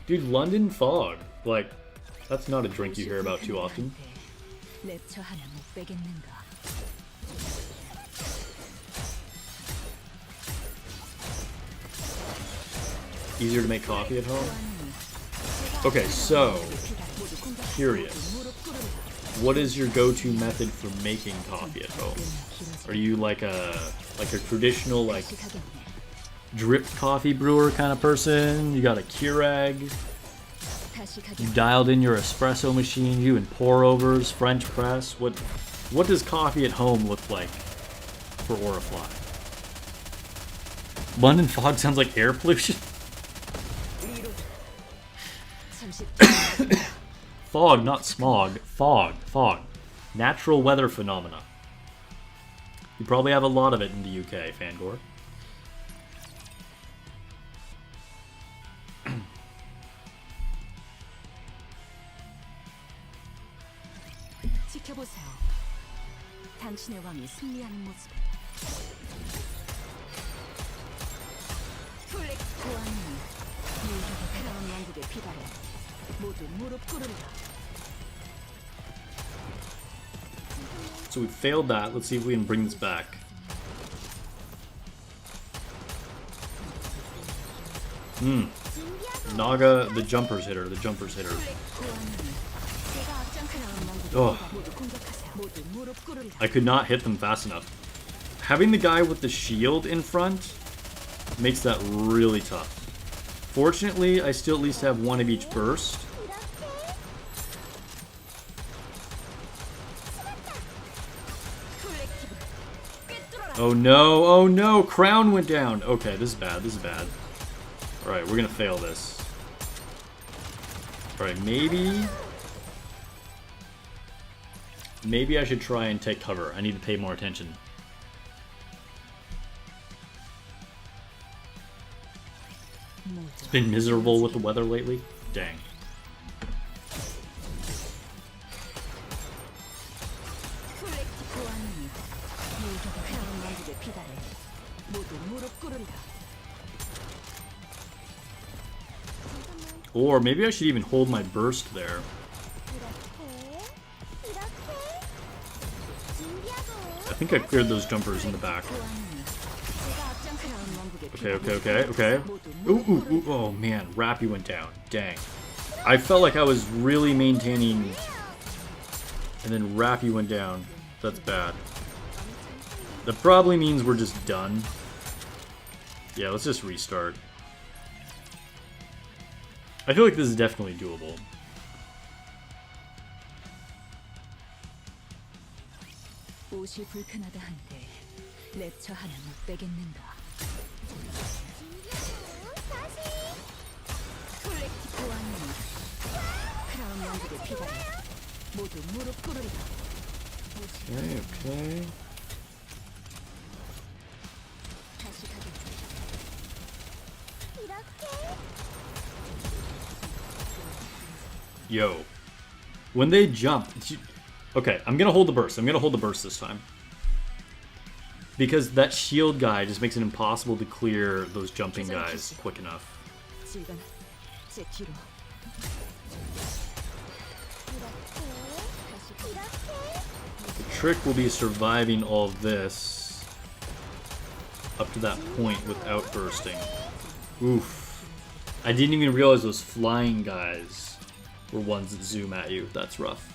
Speaker 1: Dude, London Fog. Like, that's not a drink you hear about too often. Easier to make coffee at home? Okay, so, curious. What is your go-to method for making coffee at home? Are you like a traditional like drip coffee brewer kind of person? You got a Keurig? You dialed in your espresso machine? You doing pour-overs, French press? What does coffee at home look like for Orifly? London Fog sounds like air pollution. Fog, not smog. Fog. Natural weather phenomena. You probably have a lot of it in the UK, Fangor.
Speaker 2: 지켜보세요. 당신의 왕이 승리하는 모습을. 고아님이 피다래. 모두 무릎 꿇으리라.
Speaker 1: So we failed that. Let's see if we can bring this back. Naga, the jumpers hit her. The jumpers hit her. Oh,
Speaker 2: 모두 무릎 꿇으리라.
Speaker 1: I could not hit them fast enough. Having the guy with the shield in front makes that really tough. Fortunately, I still at least have one of each burst. Oh no, oh no, crown went down. Okay, this is bad, this is bad. Alright, we're gonna fail this. Alright, maybe I should try and take cover. I need to pay more attention. It's been miserable with the weather lately. Dang. Or maybe I should even hold my burst there. I think I cleared those jumpers in the back. Okay. Ooh, oh man, Rappy went down. Dang. I felt like I was really maintaining, and then Rappy went down. That's bad. That probably means we're just done. Yeah, let's just restart. I feel like this is definitely doable.
Speaker 2: 옷이 불편하다 한데 랩처 하나 못 빼겠는가. 콜렉티브 왕님, 크라운 왕국의 피다래. 모두 무릎 꿇으리라.
Speaker 1: Okay.
Speaker 2: 다시 가겠다.
Speaker 1: Yo. When they jump... Okay, I'm gonna hold the burst. I'm gonna hold the burst this time. Because that shield guy just makes it impossible to clear those jumping guys quick enough. The trick will be surviving all of this up to that point without bursting. Oof. I didn't even realize those flying guys were ones that zoom at you. That's rough.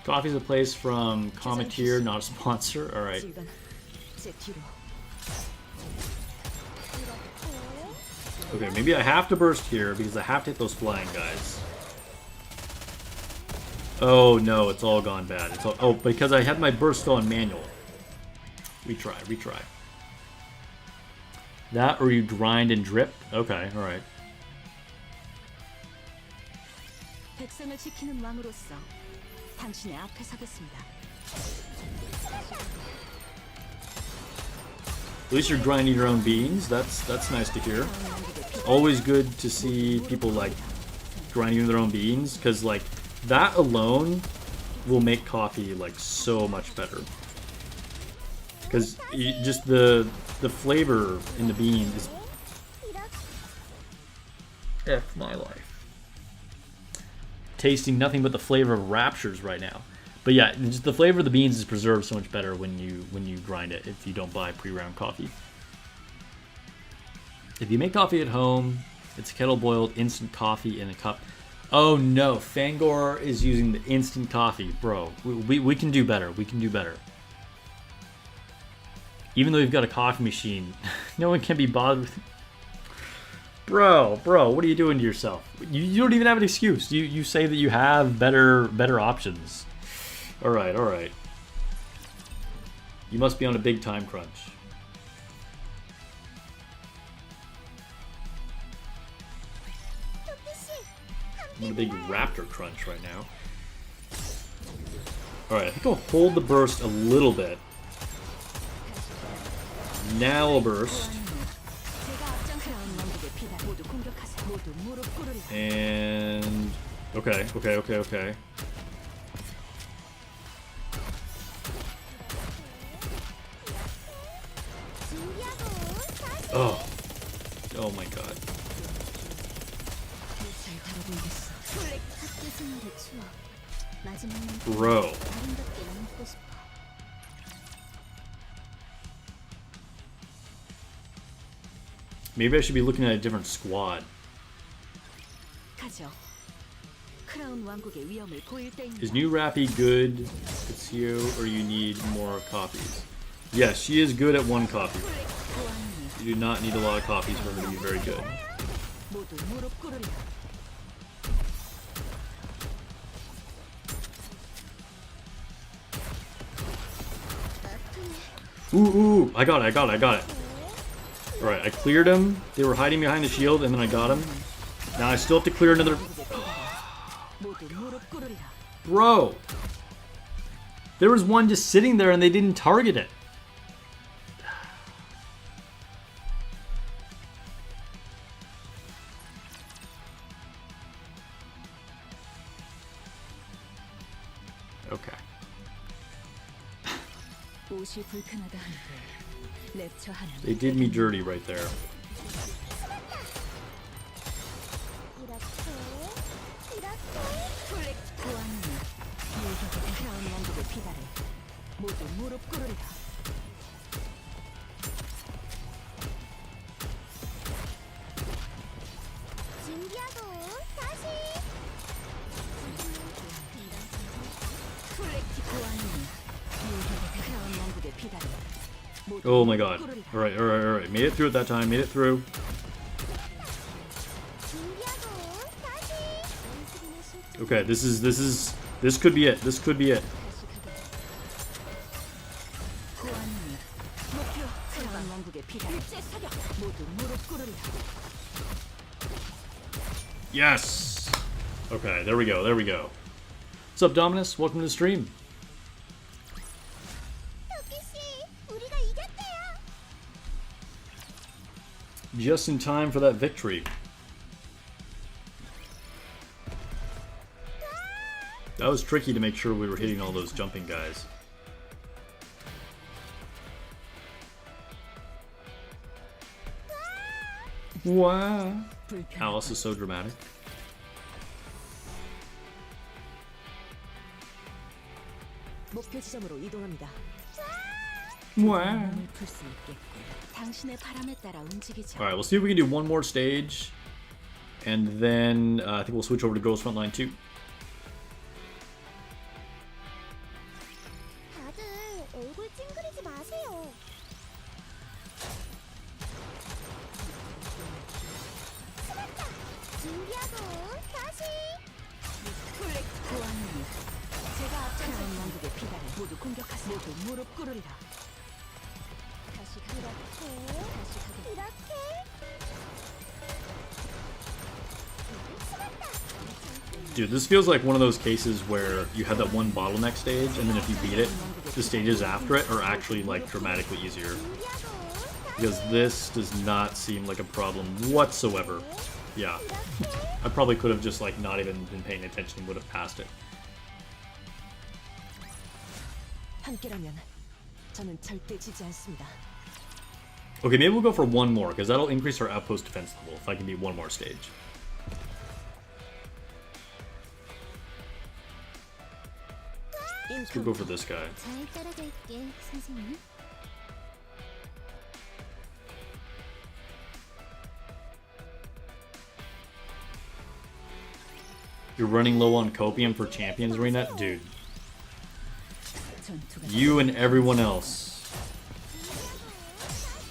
Speaker 1: Coffee's a place from Cometeer, not a sponsor. Alright. Okay, maybe I have to burst here because I have to hit those flying guys. Oh no, it's all gone bad. It's all, oh, because I had my burst on manual. Retry. That or you grind and drip? Okay, alright.
Speaker 2: 백성을 지키는 왕으로서 당신의 앞에 서겠습니다.
Speaker 1: At least you're grinding your own beans. That's nice to hear. Always good to see people like grinding their own beans, because like that alone will make coffee like so much better. Because just the flavor in the bean is F my life. Tasting nothing but the flavor of raptures right now. But yeah, just the flavor of the beans is preserved so much better when you grind it if you don't buy pre-ground coffee. If you make coffee at home, it's kettle boiled instant coffee in a cup. Oh no, Fangor is using the instant coffee, bro. We can do better. We can do better. Even though we've got a coffee machine, no one can be bothered with. Bro, what are you doing to yourself? You don't even have an excuse. You say that you have better options. All right. You must be on a big time crunch. I'm on a big raptor crunch right now. All right, I think I'll hold the burst a little bit. Now I'll burst. And okay. Oh, Oh my god.
Speaker 3: 잘 다뤄보이겠어.
Speaker 2: 학교 생활의 추억. 마지막만
Speaker 1: Bro.
Speaker 2: 아름답게 남고 싶어.
Speaker 1: Maybe I should be looking at a different squad.
Speaker 2: 가죠. 크라운 왕국의 위험을 보일 때입니다.
Speaker 1: Is new Rappy good, Ezio, or you need more copies? Yes, she is good at one copy. You do not need a lot of copies for her to be very good.
Speaker 2: 모두 무릎 꿇으리라.
Speaker 1: Ooh, I got it. Alright, I cleared him. They were hiding behind the shield, and then I got him. Now I still have to clear another...
Speaker 2: 모두 무릎 꿇으리라.
Speaker 1: Bro! There was one just sitting there and they didn't target it. Okay.
Speaker 2: 옷이 불편하다 한들 랩처하는
Speaker 1: They did me dirty right there.
Speaker 2: 보안이 유격의 크라운 왕국의 피다를 모두 무릎 꿇으리라.
Speaker 4: 준비하고 다시
Speaker 2: 보안이 유격의 크라운 왕국의 피다를 모두
Speaker 1: Oh my god.
Speaker 2: 꿇으리라.
Speaker 1: Alright. Made it through at that time. Made it through.
Speaker 4: 준비하고 다시
Speaker 1: Okay, this could be it. This could be it.
Speaker 2: 보안이 목표 크라운 왕국의 피다를 모두 무릎 꿇으리라.
Speaker 1: Yes! Okay, there we go. What's up, Dominus? Welcome to the stream.
Speaker 4: 토끼씨 우리가 이겼대요.
Speaker 1: Just in time for that victory. That was tricky to make sure we were hitting all those jumping guys. Wow. Alice is so dramatic.
Speaker 3: 목표 지점으로 이동합니다.
Speaker 1: Wow.
Speaker 2: 풀수 있게 당신의 바람에 따라 움직이죠.
Speaker 1: Alright, we'll see if we can do one more stage. And then I think we'll switch over to Girls Frontline 2.
Speaker 4: 다들 얼굴 찡그리지 마세요. 숨었다. 준비하고 다시
Speaker 2: 보안이 제가 앞장선 왕국의 피다를 모두 공격하세요. 모두 무릎 꿇으리라. 다시
Speaker 4: 이렇게
Speaker 1: Dude, this feels like one of those cases where you have that one bottleneck stage, and then if you beat it, the stages after it are actually like dramatically easier. Because this does not seem like a problem whatsoever. Yeah. I probably could have just like not even been paying attention and would have passed it.
Speaker 3: 함께라면 저는 절대 지지 않습니다.
Speaker 1: Okay, maybe we'll go for one more, because that'll increase our outpost defense level if I can beat one more stage. We'll go for this guy.
Speaker 4: 잘 따라갈게, 선생님.
Speaker 1: You're running low on copium for Champions Arena? Dude,
Speaker 2: 전투가
Speaker 1: you and everyone else.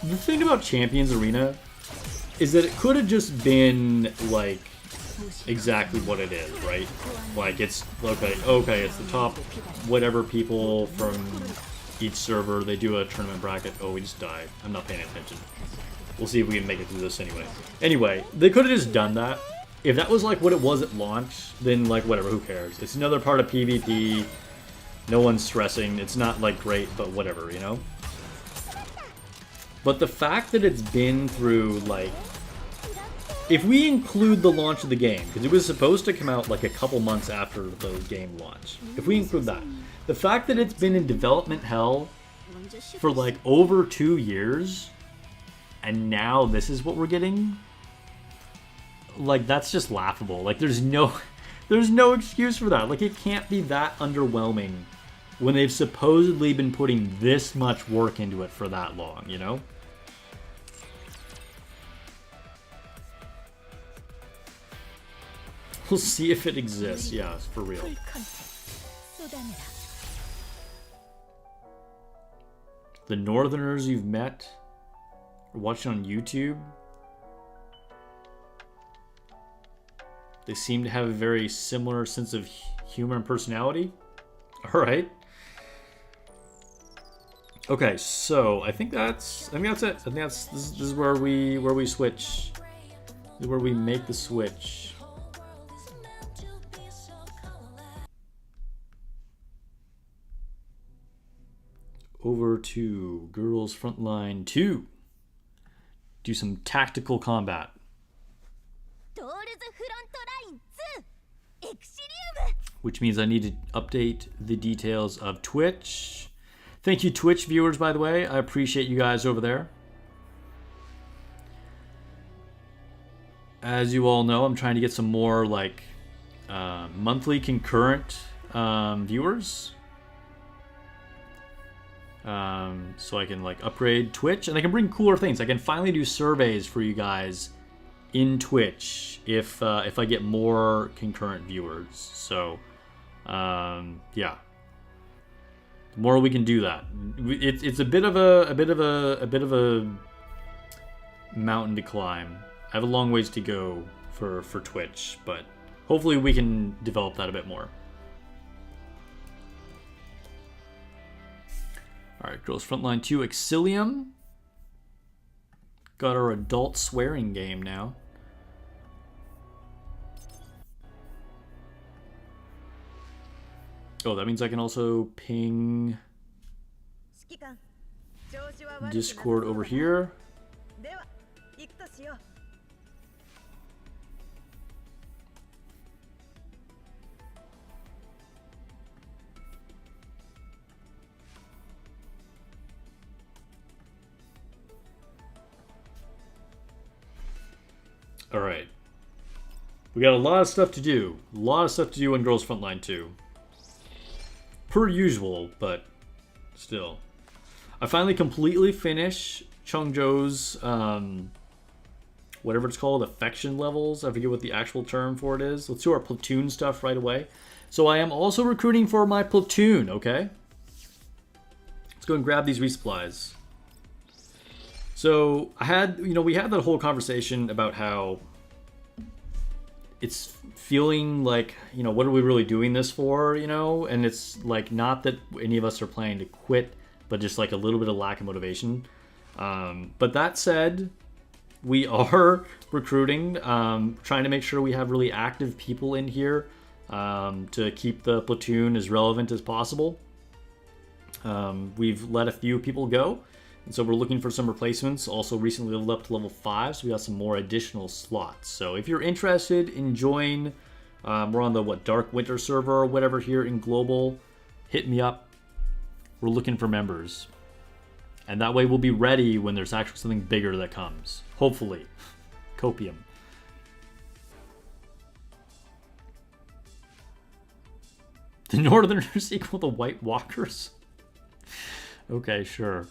Speaker 1: The thing about Champions Arena is that it could have just been like exactly what it is, right? Like it's okay, it's the top whatever people from each server. They do a tournament bracket. Oh, we just died. I'm not paying attention. We'll see if we can make it through this anyway. Anyway, they could have just done that. If that was like what it was at launch, then like whatever, who cares? It's another part of PvP. No one's stressing. It's not like great, but whatever, you know? But the fact that it's been through like, if we include the launch of the game, because it was supposed to come out like a couple months after the game launch, if we include that, the fact that it's been in development hell
Speaker 4: 먼저 쉬고
Speaker 1: for like over 2 years, and now this is what we're getting. Like, that's just laughable. Like, there's no excuse for that. Like, it can't be that underwhelming when they've supposedly been putting this much work into it for that long, you know? We'll see if it exists. Yeah, for real.
Speaker 2: 풀 컨택 쏟아내라.
Speaker 1: The Northerners you've met or watched on YouTube, they seem to have a very similar sense of humor and personality. All right. Okay, so I think that's it. I think this is where we switch. This is where we make the switch. Over to Girls Frontline 2. Do some tactical combat.
Speaker 4: トールズフロントライン2エクシリウム
Speaker 1: Which means I need to update the details of Twitch. Thank you, Twitch viewers, by the way. I appreciate you guys over there. As you all know, I'm trying to get some more like monthly concurrent viewers. So I can like upgrade Twitch, and I can bring cooler things. I can finally do surveys for you guys in Twitch if I get more concurrent viewers. So yeah, the more we can do that, it's a bit of a mountain to climb. I have a long ways to go for Twitch, but hopefully we can develop that a bit more. Alright, Girls Frontline 2 Exilium. Got our adult swearing game now. Oh, that means I can also ping
Speaker 2: 指揮官、調子は悪くなさそうだな。
Speaker 1: Discord over here.
Speaker 2: では、行くとしよう。
Speaker 1: Alright. We got a lot of stuff to do. A lot of stuff to do on Girls Frontline 2. Per usual, but still. I finally completely finished Chungjo's, whatever it's called, affection levels. I forget what the actual term for it is. Let's do our platoon stuff right away. So I am also recruiting for my platoon, okay? Let's go and grab these resupplies. So I had, we had that whole conversation about how it's feeling like, what are we really doing this for, And it's like not that any of us are planning to quit, but just like a little bit of lack of motivation. But that said, we are recruiting, trying to make sure we have really active people in here to keep the platoon as relevant as possible. We've let a few people go. And so we're looking for some replacements. Also recently leveled up to level 5, so we got some more additional slots. So if you're interested in join, we're on the Dark Winter server or whatever here in Global, hit me up. We're looking for members. And that way we'll be ready when there's actually something bigger that comes. Hopefully. Copium. The Northerners equal the White Walkers? Okay, sure.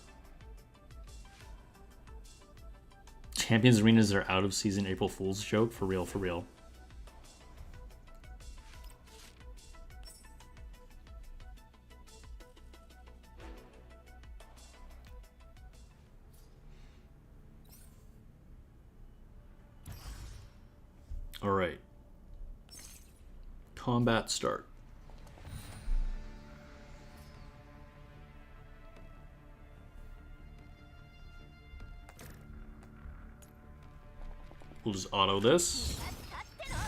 Speaker 1: Champions Arenas are out of season April Fool's joke? For real, for real. Alright. Combat start. We'll just auto this.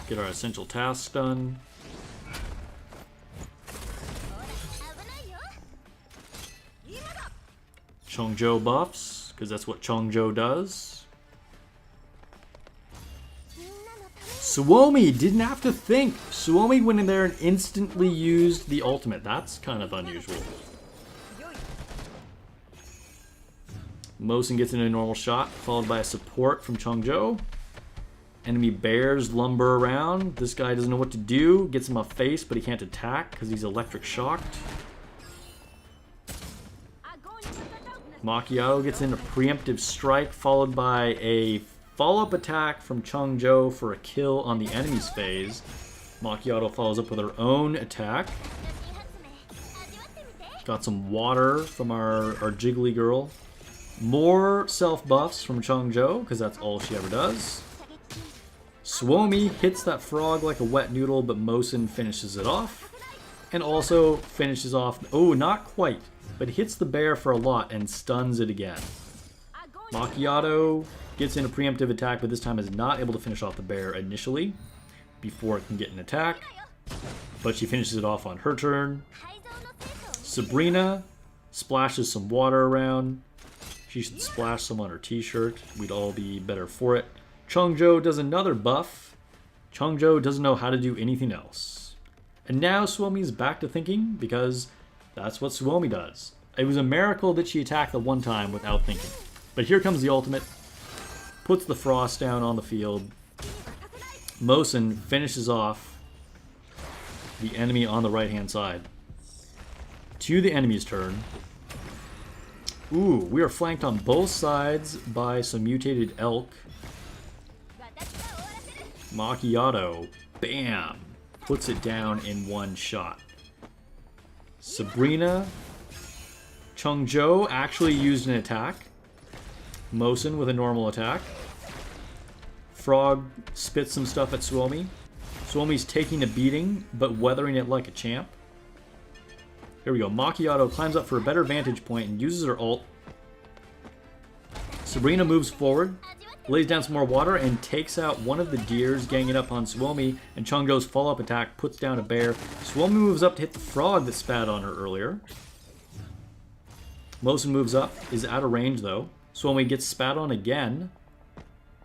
Speaker 1: Get our essential tasks done. Chongzhou buffs, because that's what Chongzhou does. Suomi didn't have to think. Suomi went in there and instantly used the ultimate. That's kind of unusual. Mosin gets into a normal shot, followed by a support from Chongzhou. Enemy bears lumber around. This guy doesn't know what to do. Gets him a face, but he can't attack because he's electric shocked. Macchiato gets in a preemptive strike, followed by a follow-up attack from Chongzhou for a kill on the enemy's phase. Macchiato follows up with her own attack. Got some water from our jiggly girl. More self-buffs from Chongzhou, because that's all she ever does. Suomi hits that frog like a wet noodle, but Mosin finishes it off. And also finishes off... Oh, not quite. But hits the bear for a lot and stuns it again. Macchiato gets in a preemptive attack, but this time is not able to finish off the bear initially before it can get an attack. But she finishes it off on her turn. Sabrina splashes some water around. She should splash some on her t-shirt. We'd all be better for it. Chongzhou does another buff. Chongzhou doesn't know how to do anything else. And now Suomi's back to thinking, because that's what Suomi does. It was a miracle that she attacked the one time without thinking. But here comes the ultimate. Puts the frost down on the field. Mosin finishes off the enemy on the right-hand side. To the enemy's turn. Ooh, we are flanked on both sides by some mutated elk. Macchiato, bam, puts it down in one shot. Sabrina, Chongzhou actually used an attack. Mosin with a normal attack. Frog spits some stuff at Suomi. Suomi's taking a beating, but weathering it like a champ. Here we go. Macchiato climbs up for a better vantage point and uses her ult. Sabrina moves forward, lays down some more water, and takes out one of the deers ganging up on Suomi, and Chongzhou's follow-up attack puts down a bear. Suomi moves up to hit the frog that spat on her earlier. Mosin moves up, is out of range though. Suomi gets spat on again.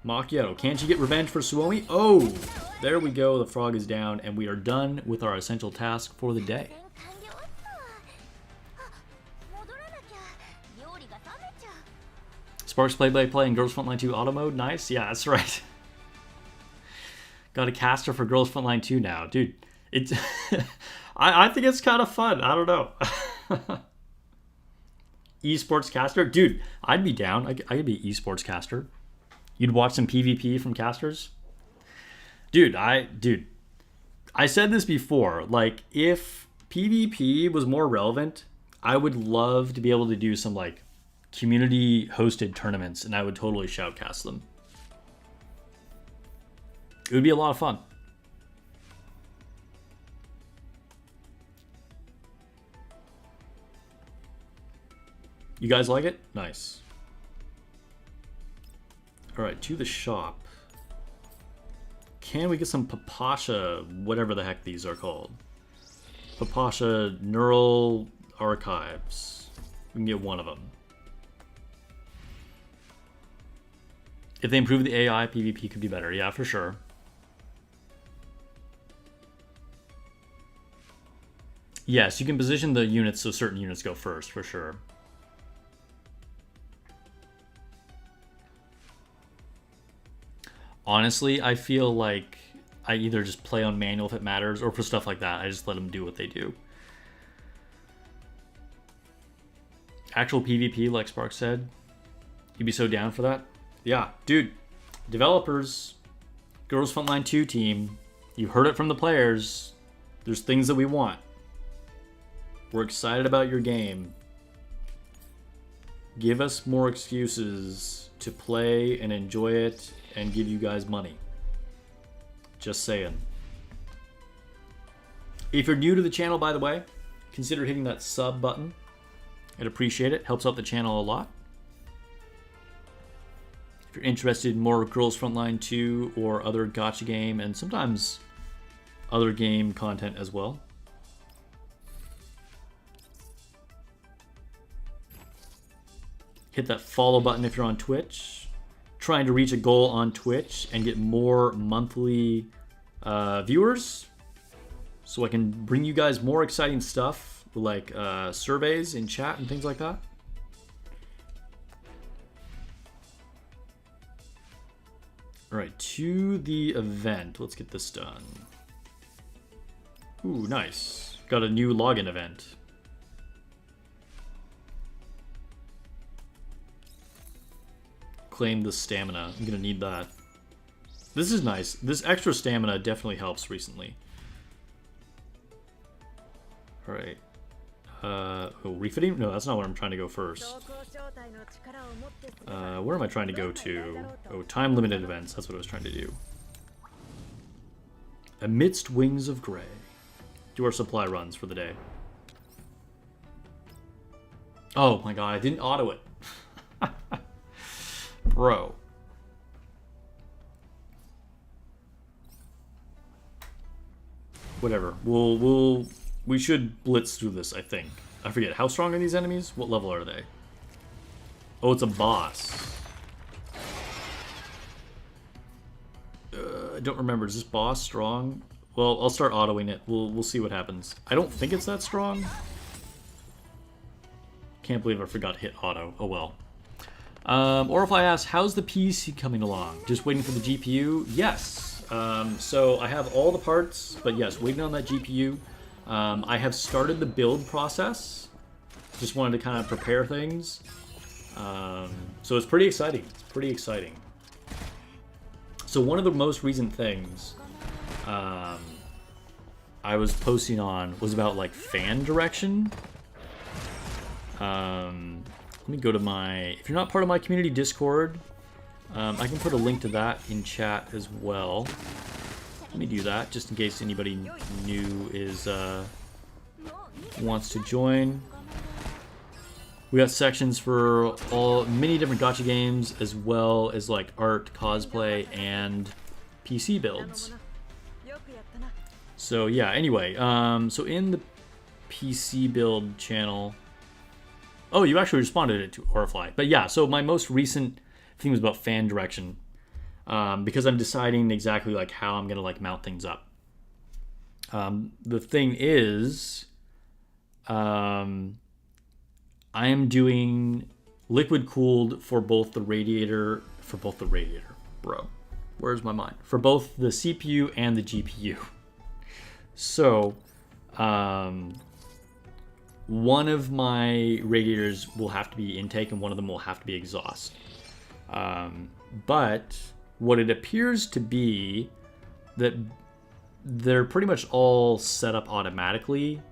Speaker 1: Macchiato, can she get revenge for Suomi? Oh, there we go. The frog is down, and we are done with our essential task for the day. Sparks play in Girls Frontline 2 auto mode. Nice. Yeah, that's right. Got a caster for Girls Frontline 2 now. Dude, it's I think it's kind of fun. I don't know. Esports caster? Dude, I'd be down. I could be esports caster. You'd watch some PvP from casters? Dude, I said this before. Like, if PvP was more relevant, I would love to be able to do some, like, community hosted tournaments, and I would totally shoutcast them. It would be a lot of fun. You guys like it? Nice. Alright, to the shop. Can we get some Papasha, whatever the heck these are called? Papasha Neural Archives. We can get one of them. If they improve the AI, PvP could be better. Yeah, for sure. Yes, you can position the units so certain units go first, for sure. Honestly, I feel like I either just play on manual if it matters, or for stuff like that, I just let them do what they do. Actual PvP, like Spark said. You'd be so down for that? Yeah, dude. Developers, Girls Frontline 2 team, you heard it from the players. There's things that we want. We're excited about your game. Give us more excuses to play and enjoy it and give you guys money. Just saying. If you're new to the channel, by the way, consider hitting that sub button. I'd appreciate it. Helps out the channel a lot. If you're interested in more Girls Frontline 2 or other gacha game, and sometimes other game content as well. Hit that follow button if you're on Twitch. Trying to reach a goal on Twitch and get more monthly viewers, so I can bring you guys more exciting stuff like surveys in chat and things like that. All right, to the event. Let's get this done. Ooh, nice. Got a new login event. Claim the stamina. I'm gonna need that. This is nice. This extra stamina definitely helps recently. All right. Oh, refitting? No, that's not where I'm trying to go first. Where am I trying to go to? Oh, time limited events. That's what I was trying to do. Amidst wings of gray. Do our supply runs for the day. Oh my god, I didn't auto it. Bro. Whatever. We should blitz through this, I think. I forget. How strong are these enemies? What level are they? Oh, it's a boss. I don't remember. Is this boss strong? Well, I'll start autoing it. We'll see what happens. I don't think it's that strong. Can't believe I forgot to hit auto. Oh well. Or if I ask, how's the PC coming along? Just waiting for the GPU? Yes. So I have all the parts, but yes, waiting on that GPU. I have started the build process. Just wanted to kind of prepare things. So it's pretty exciting. It's pretty exciting. So one of the most recent things I was posting on was about like fan direction. Let me go to my... If you're not part of my community Discord, I can put a link to that in chat as well. Let me do that, just in case anybody new is wants to join. We got sections for many different gacha games, as well as like art, cosplay, and PC builds. So yeah, anyway, so in the PC build channel... Oh, you actually responded it to Orifly. But yeah, so my most recent thing was about fan direction. Because I'm deciding exactly like how I'm gonna like mount things up. The thing is, I am doing liquid cooled for both the radiator, bro. Where's my mind? For both the CPU and the GPU. So, one of my radiators will have to be intake and one of them will have to be exhaust. But what it appears to be that they're pretty much all set up automatically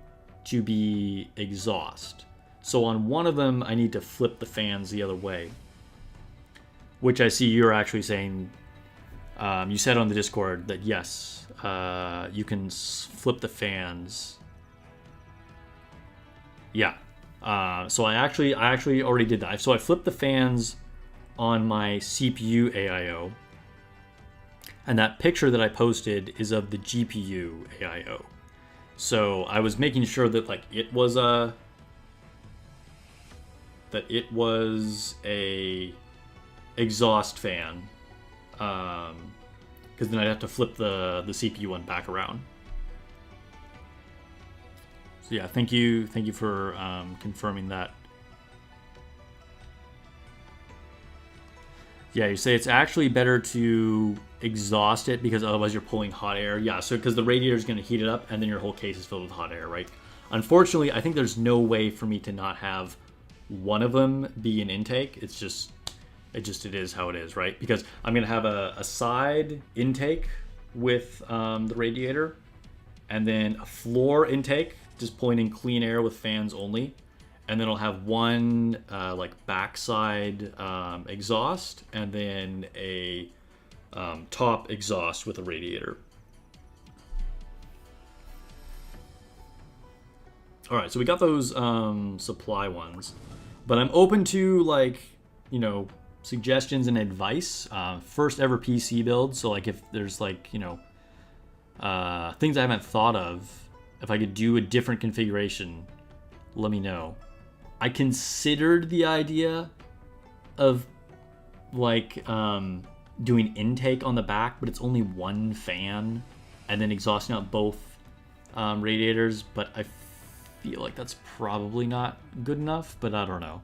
Speaker 1: to be exhaust. So on one of them, I need to flip the fans the other way, which I see you're actually saying, you said on the Discord that yes, you can flip the fans. Yeah. So I actually already did that. So I flipped the fans on my CPU AIO. And that picture that I posted is of the GPU AIO. So I was making sure that like it was a exhaust fan. Because then I'd have to flip the CPU one back around. So yeah, thank you for confirming that. Yeah, you say it's actually better to exhaust it because otherwise you're pulling hot air. Yeah, so because the radiator is going to heat it up and then your whole case is filled with hot air, right? Unfortunately, I think there's no way for me to not have one of them be an intake. It is how it is, right? Because I'm going to have a side intake with the radiator and then a floor intake, just pulling in clean air with fans only. And then I'll have one like backside exhaust and then a top exhaust with a radiator. All right, so we got those supply ones, but I'm open to like, you know, suggestions and advice. First ever PC build, so like if there's like, you know, things I haven't thought of, if I could do a different configuration, let me know. I considered the idea of like doing intake on the back, but it's only one fan and then exhausting out both radiators, but I feel like that's probably not good enough, but I don't know.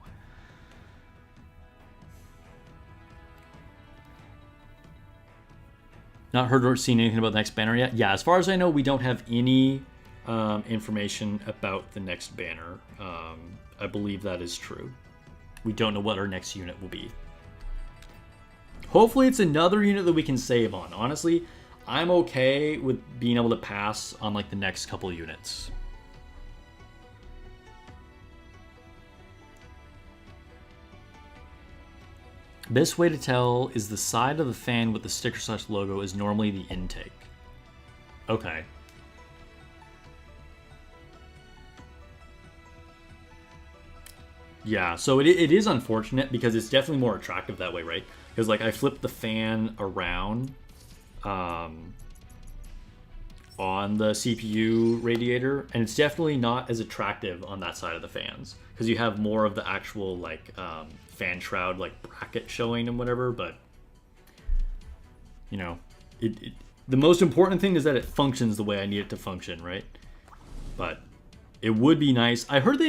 Speaker 1: Not heard or seen anything about the next banner yet. Yeah, as far as I know, we don't have any information about the next banner. I believe that is true. We don't know what our next unit will be. Hopefully it's another unit that we can save on. Honestly, I'm okay with being able to pass on like the next couple units. Best way to tell is the side of the fan with the sticker / logo is normally the intake. Okay. Yeah, so it is unfortunate because it's definitely more attractive that way, right? Because like I flipped the fan around on the CPU radiator, and it's definitely not as attractive on that side of the fans because you have more of the actual like fan shroud like bracket showing and whatever. But you know, the most important thing is that it functions the way I need it to function, right? But it would be nice. I heard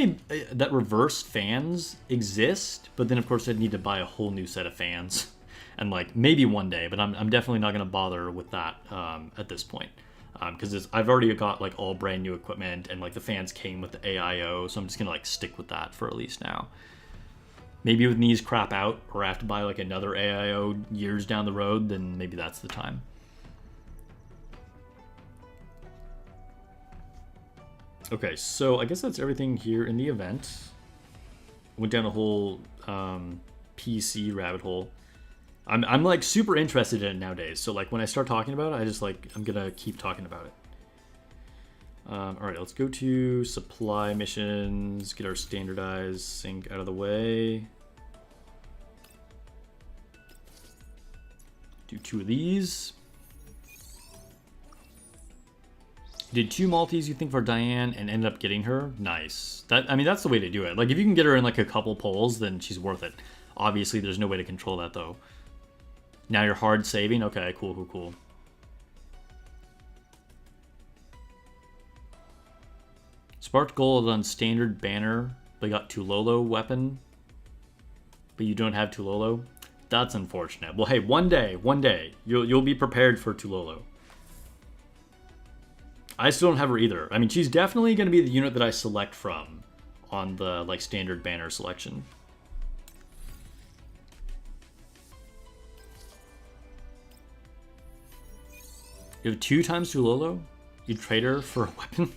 Speaker 1: that reverse fans exist, but then of course I'd need to buy a whole new set of fans, and like maybe one day. But I'm definitely not going to bother with that at this point, because I've already got like all brand new equipment, and like the fans came with the AIO, so I'm just gonna like stick with that for at least now. Maybe when these crap out, or I have to buy like another AIO years down the road, then maybe that's the time. Okay, so I guess that's everything here in the event. Went down a whole PC rabbit hole. I'm like super interested in it nowadays. So like when I start talking about it, I just like I'm gonna keep talking about it. All right, let's go to supply missions. Get our standardized sync out of the way. Do 2 of these. Did 2 Maltese, you think, for Diane and ended up getting her? Nice. I mean, that's the way to do it. Like, if you can get her in, like, a couple polls, then she's worth it. Obviously, there's no way to control that, though. Now you're hard saving? Okay, cool. Sparked Gold on standard banner, but got Tulolo weapon. But you don't have Tulolo? That's unfortunate. Well, hey, one day, you'll be prepared for Tulolo. I still don't have her either. I mean, she's definitely going to be the unit that I select from on the like standard banner selection. You have 2 times Tulolo? You trade her for a weapon?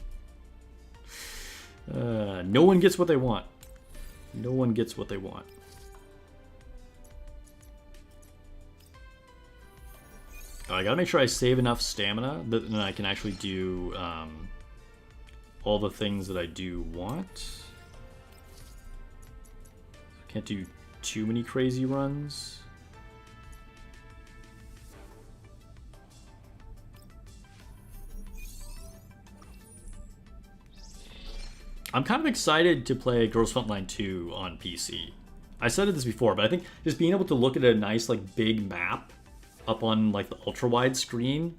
Speaker 1: No one gets what they want. No one gets what they want. I gotta make sure I save enough stamina that then I can actually do all the things that I do want. Can't do too many crazy runs. I'm kind of excited to play Girls Frontline 2 on PC. I said this before, but I think just being able to look at a nice like big map up on like the ultra wide screen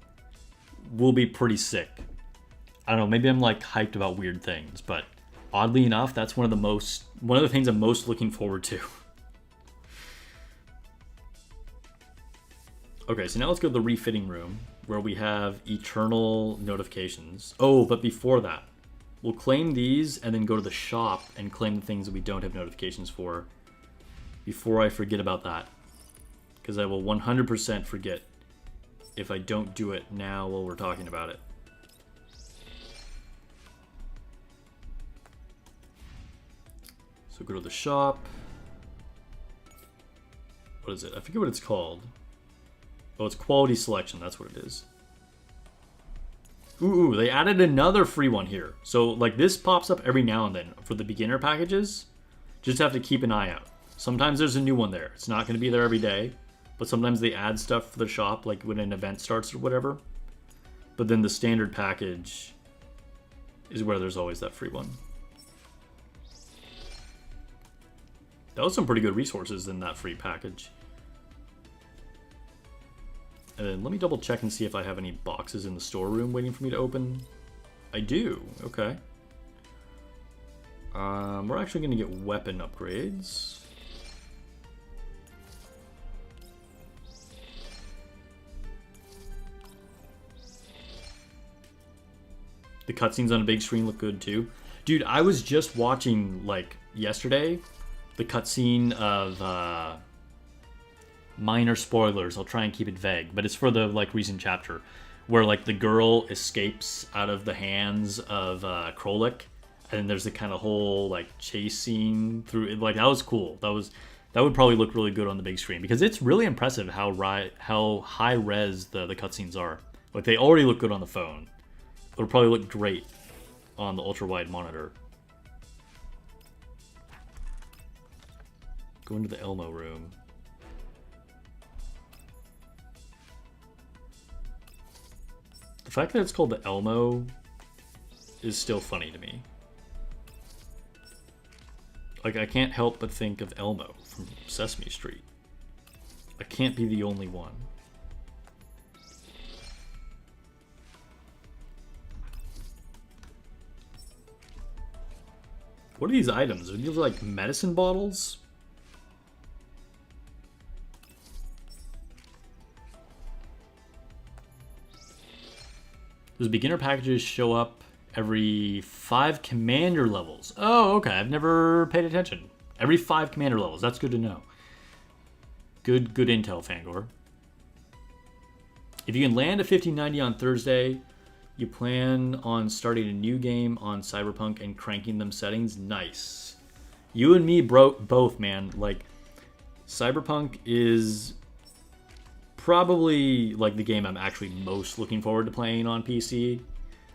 Speaker 1: will be pretty sick. I don't know, maybe I'm like hyped about weird things, but oddly enough, that's one of the things I'm most looking forward to. Okay, so now let's go to the refitting room where we have eternal notifications. Oh, but before that, we'll claim these and then go to the shop and claim the things that we don't have notifications for before I forget about that. Because I will 100% forget if I don't do it now while we're talking about it. So go to the shop. What is it? I forget what it's called. Oh, it's quality selection. That's what it is. Ooh, they added another free one here. So like this pops up every now and then for the beginner packages. Just have to keep an eye out. Sometimes there's a new one there. It's not going to be there every day. But sometimes they add stuff for the shop, like when an event starts or whatever. But then the standard package is where there's always that free one. That was some pretty good resources in that free package. And then let me double check and see if I have any boxes in the storeroom waiting for me to open. I do, okay. We're actually going to get weapon upgrades. The cutscenes on a big screen look good too. Dude, I was just watching, like, yesterday, the cutscene of, minor spoilers, I'll try and keep it vague, but it's for the, like, recent chapter, where, like, the girl escapes out of the hands of, Krolik, and there's a kind of whole, like, chase scene through it. Like, that was cool. That would probably look really good on the big screen, because it's really impressive how high res the cutscenes are. Like, they already look good on the phone. It'll probably look great on the ultra-wide monitor. Go into the Elmo room. The fact that it's called the Elmo is still funny to me. Like, I can't help but think of Elmo from Sesame Street. I can't be the only one. What are these items? Are these like medicine bottles? Those beginner packages show up every 5 commander levels. Oh, okay. I've never paid attention. Every 5 commander levels. That's good to know. Good intel, Fangor. If you can land a 1590 on Thursday, you plan on starting a new game on Cyberpunk and cranking them settings? Nice. You and me both, man. Like, Cyberpunk is probably, like, the game I'm actually most looking forward to playing on PC.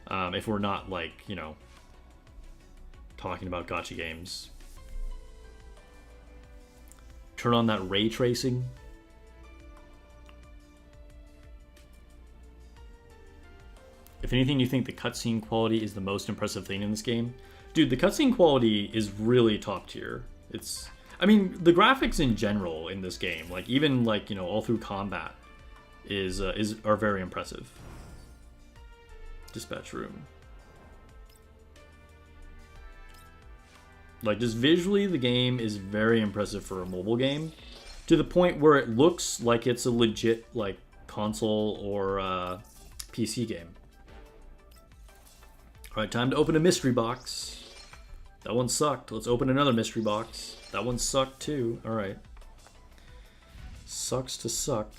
Speaker 1: If we're not, like, you know, talking about gacha games. Turn on that ray tracing. If anything, you think the cutscene quality is the most impressive thing in this game? Dude, the cutscene quality is really top tier. It's, I mean, the graphics in general in this game, like, even, like, you know, all through combat, are very impressive. Dispatch room. Like, just visually, the game is very impressive for a mobile game, to the point where it looks like it's a legit, like, console or PC game. Alright, time to open a mystery box. That one sucked. Let's open another mystery box. That one sucked too. Alright. Sucks to suck.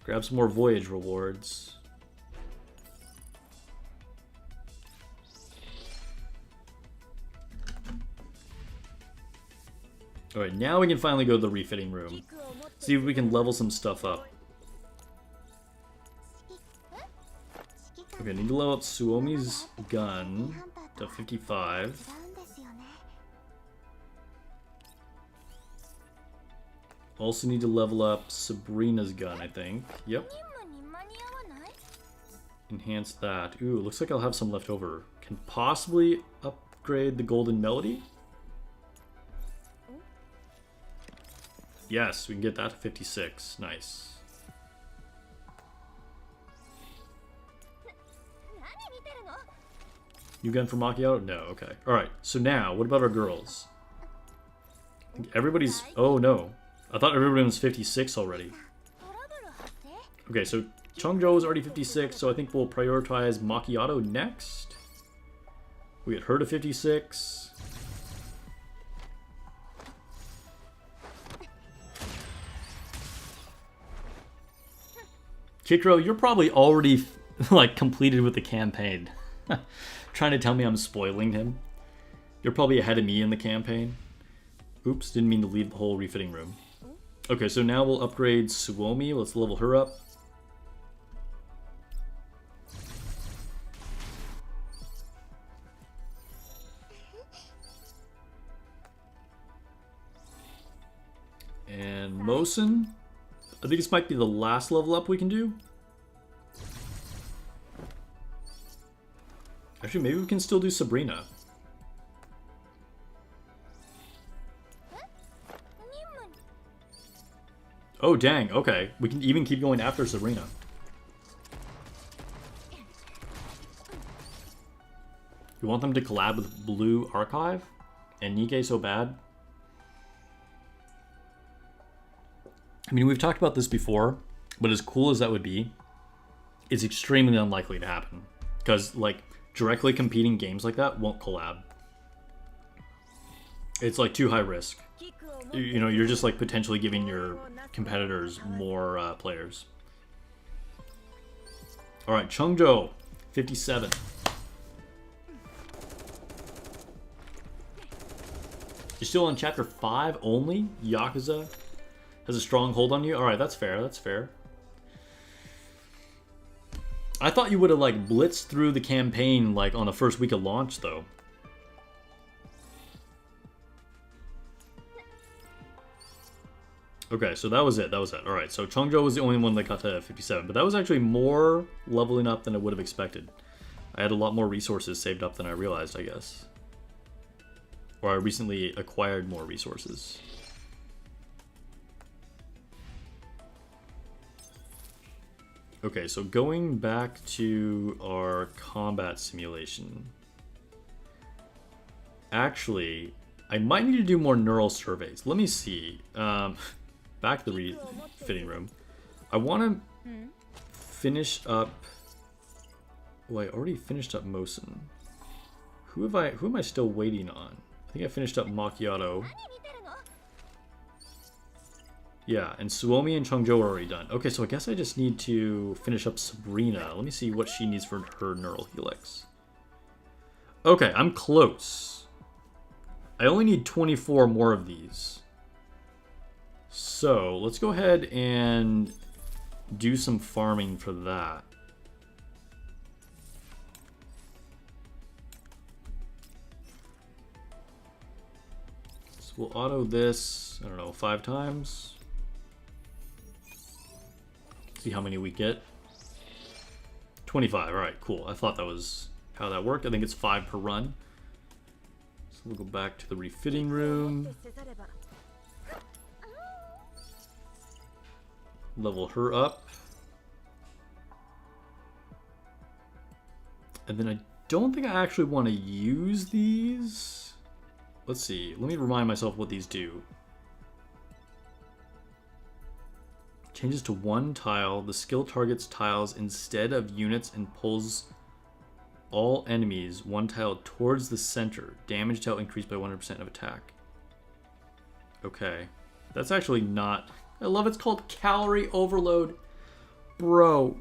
Speaker 1: Grab some more voyage rewards. Alright, now we can finally go to the refitting room. See if we can level some stuff up. Okay, need to level up Suomi's gun to 55. Also need to level up Sabrina's gun, I think. Yep. Enhance that. Ooh, looks like I'll have some left over. Can possibly upgrade the Golden Melody? Yes, we can get that to 56. Nice. New gun for Macchiato? No, okay. Alright, so now, what about our girls? I think everybody's... Oh, no. I thought everybody was 56 already. Okay, so Chongzhou is already 56, so I think we'll prioritize Macchiato next. We get her to 56. Kikro, you're probably already, like, completed with the campaign. Trying to tell me I'm spoiling him. You're probably ahead of me in the campaign. Oops, didn't mean to leave the whole refitting room. Okay, so now we'll upgrade Suomi. Let's level her up. And Mosin. I think this might be the last level up we can do. Actually, maybe we can still do Sabrina. Oh, dang. Okay. We can even keep going after Sabrina. You want them to collab with Blue Archive? And Nikke so bad? I mean, we've talked about this before, but as cool as that would be, it's extremely unlikely to happen. because like directly competing games like that won't collab. It's like too high risk. You know, you're just like potentially giving your competitors more players. All right, Chungjo, 57. You're still on chapter 5 only? Yakuza has a strong hold on you? Alright, that's fair, that's fair. I thought you would have like blitzed through the campaign like on the first week of launch though. Okay, so that was it, that was it. Alright, so Chungjo was the only one that got to 57, but that was actually more leveling up than I would have expected. I had a lot more resources saved up than I realized, I guess. Or I recently acquired more resources. Okay, so going back to our combat simulation. Actually, I might need to do more neural surveys. Let me see. Back to the fitting room. I want to finish up... Well, I already finished up Mosen. Who am I still waiting on? I think I finished up Macchiato. Yeah, and Suomi and Chungjo are already done. Okay, so I guess I just need to finish up Sabrina. Let me see what she needs for her neural helix. Okay, I'm close. I only need 24 more of these. So, let's go ahead and do some farming for that. So we'll auto this, I don't know, 5 times. See how many we get. 25, alright, cool. I thought that was how that worked. I think it's 5 per run. So we'll go back to the refitting room. Level her up. And then I don't think I actually want to use these. Let's see. Let me remind myself what these do. Changes to 1 tile. The skill targets tiles instead of units and pulls all enemies 1 tile towards the center. Damage tile increased by 100% of attack. Okay. That's actually not... I love it's called calorie overload. Bro.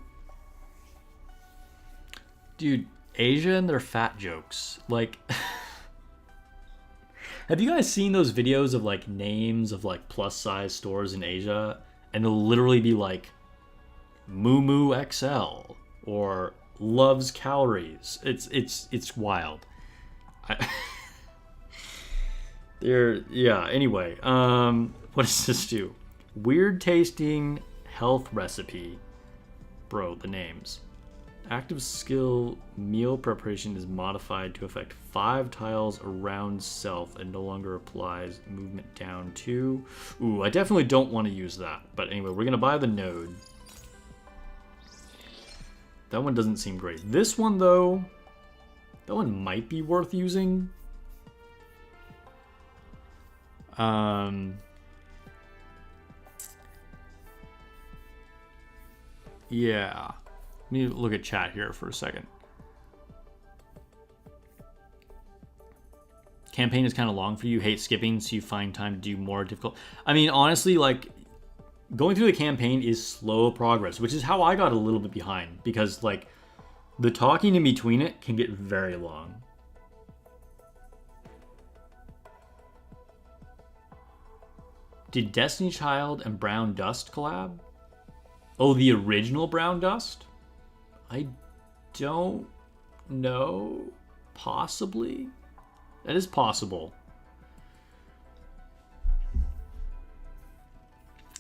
Speaker 1: Dude, Asia and their fat jokes. Like... Have you guys seen those videos of like names of like plus size stores in Asia? And it'll literally be like Moo Moo XL or Loves Calories. It's wild. Yeah, anyway. What does this do? Weird tasting health recipe. Bro, the names. Active skill meal preparation is modified to affect 5 tiles around self and no longer applies movement down 2. Ooh, I definitely don't want to use that. But anyway, we're going to buy the node. That one doesn't seem great. This one, though, that one might be worth using. Yeah. Let me look at chat here for a second. Campaign is kind of long for you. Hate skipping, so you find time to do more difficult. I mean, honestly, like, going through the campaign is slow progress, which is how I got a little bit behind. Because, like, the talking in between it can get very long. Did Destiny Child and Brown Dust collab? Oh, the original Brown Dust? I don't know. Possibly. That is possible.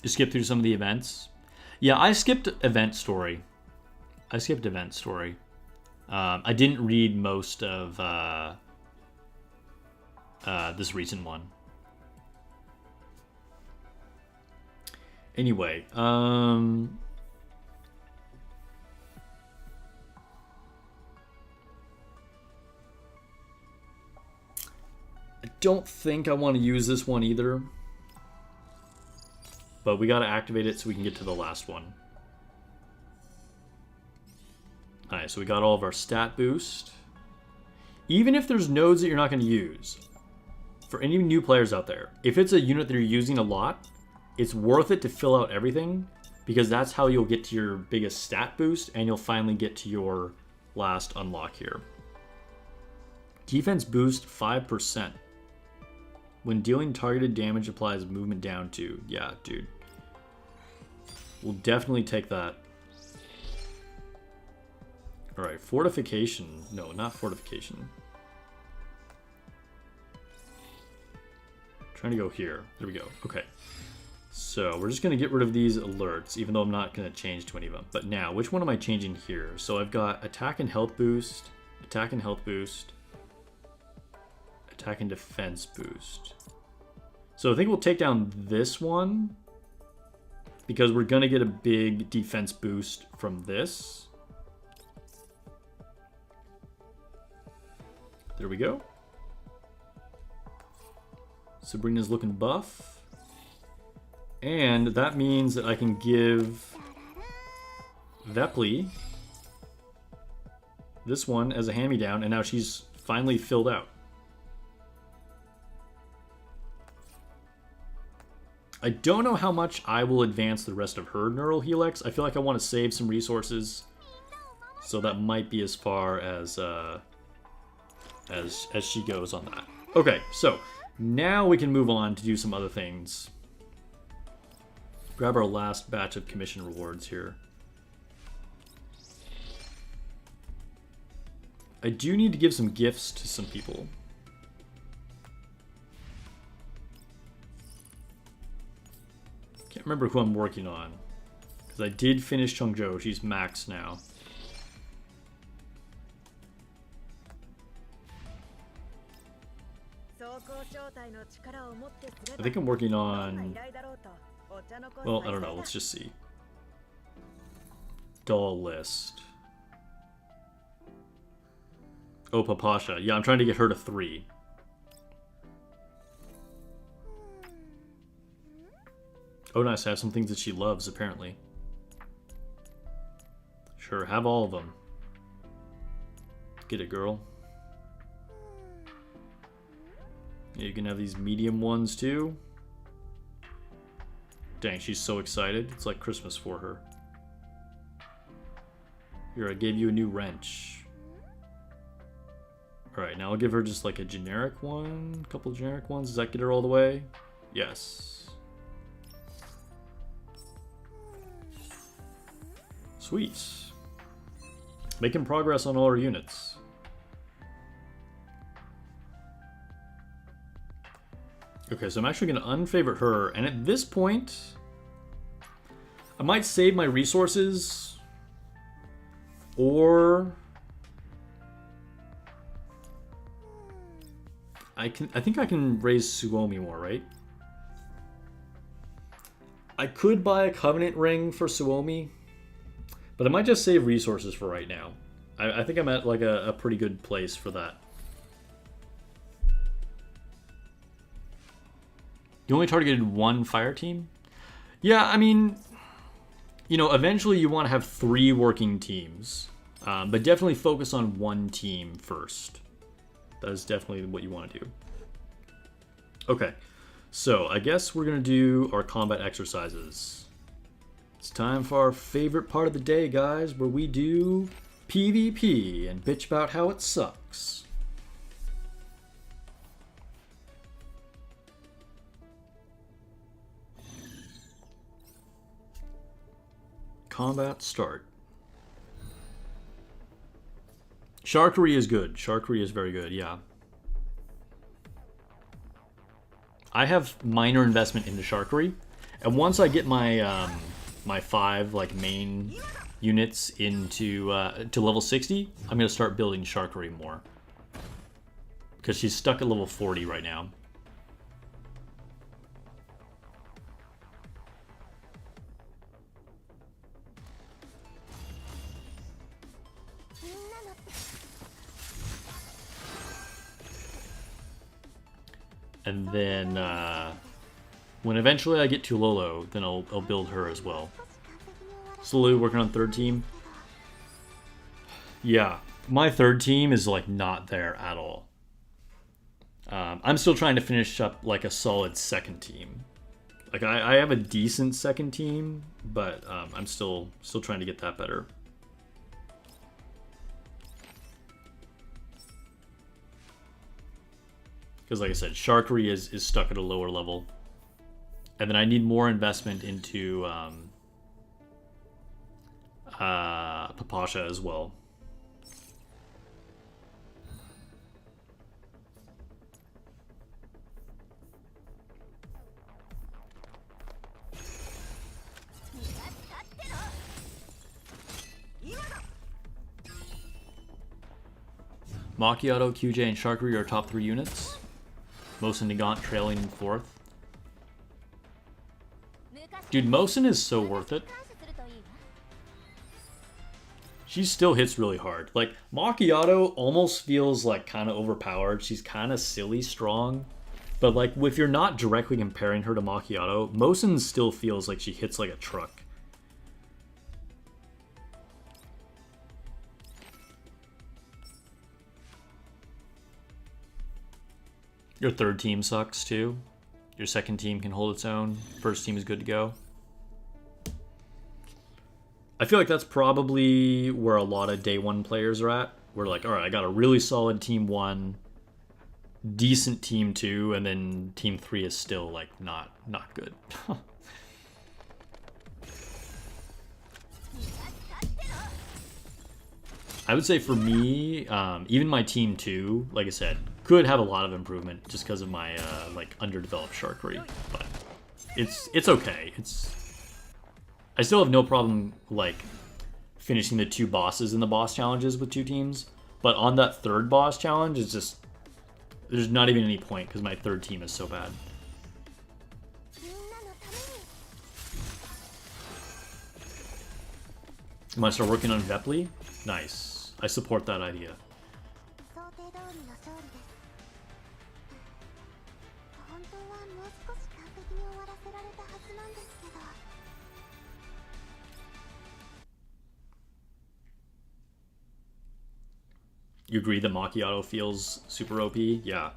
Speaker 1: You skip through some of the events. Yeah, I skipped event story. I didn't read most of this recent one. Anyway, I don't think I want to use this one either. But we got to activate it so we can get to the last one. Alright, so we got all of our stat boost. Even if there's nodes that you're not going to use, for any new players out there, if it's a unit that you're using a lot, it's worth it to fill out everything, because that's how you'll get to your biggest stat boost, and you'll finally get to your last unlock here. Defense boost 5%. When dealing targeted damage, applies movement down to. Yeah, dude. We'll definitely take that. Alright, fortification. No, not fortification. Trying to go here. There we go. Okay. So we're just going to get rid of these alerts, even though I'm not going to change to any of them. But now, which one am I changing here? So I've got attack and health boost, attack and health boost, attack and defense boost. So I think we'll take down this one, because we're going to get a big defense boost from this. There we go. Sabrina's looking buff. And that means that I can give Vepli this one as a hand-me-down, and now she's finally filled out. I don't know how much I will advance the rest of her neural helix. I feel like I want to save some resources, so that might be as far as she goes on that. Okay, so now we can move on to do some other things. Grab our last batch of commission rewards here. I do need to give some gifts to some people. Can't remember who I'm working on, because I did finish Chongzhou. She's max now. I think I'm working on... Well, I don't know. Let's just see. Doll list. Oh, Papasha. Yeah, I'm trying to get her to 3. Oh, nice. I have some things that she loves, apparently. Sure, have all of them. Get it, girl. You can have these medium ones, too. Dang, she's so excited. It's like Christmas for her. Here, I gave you a new wrench. Alright, now I'll give her just like a generic one. A couple generic ones. Does that get her all the way? Yes. Sweet. Making progress on all our units. Okay, so I'm actually going to unfavorite her, and at this point, I might save my resources, or I think I can raise Suomi more, right? I could buy a Covenant ring for Suomi, but I might just save resources for right now. I think I'm at like a pretty good place for that. You only targeted one fire team? Yeah, I mean, you know, eventually you want to have 3 working teams. But definitely focus on one team first. That is definitely what you want to do. Okay, so I guess we're going to do our combat exercises. It's time for our favorite part of the day, guys, where we do PvP and bitch about how it sucks. Combat start. Sharkery is good. Sharkery is very good, yeah. I have minor investment into Sharkery, and once I get my my 5 like main units into to level 60, I'm gonna start building Sharkery more, because she's stuck at level 40 right now. And then, when eventually I get to Lolo, then I'll build her as well. Slowly working on 3rd team. Yeah, my third team is like not there at all. I'm still trying to finish up like a solid second team. Like I have a decent second team, but I'm still trying to get that better. Because like I said, Sharkery is stuck at a lower level. And then I need more investment into Papasha as well. Macchiato, QJ, and Sharkery are top 3 units. Mosin Nagant trailing in 4th. Dude, Mosin is so worth it. She still hits really hard. Like, Macchiato almost feels like kind of overpowered. She's kind of silly strong. But like, if you're not directly comparing her to Macchiato, Mosin still feels like she hits like a truck. Your third team sucks too. Your second team can hold its own. First team is good to go. I feel like that's probably where a lot of day one players are at. We're like, all right, I got a really solid team 1, decent team 2, and then team 3 is still like not good. I would say for me, even my team 2, like I said, could have a lot of improvement just because of my like underdeveloped Sharkery, but it's okay. I still have no problem like finishing the 2 bosses in the boss challenges with 2 teams, but on that third boss challenge, it's just there's not even any point because my third team is so bad. I'm gonna start working on Vepli. Nice. I support that idea. You agree that Macchiato feels super OP? Yeah.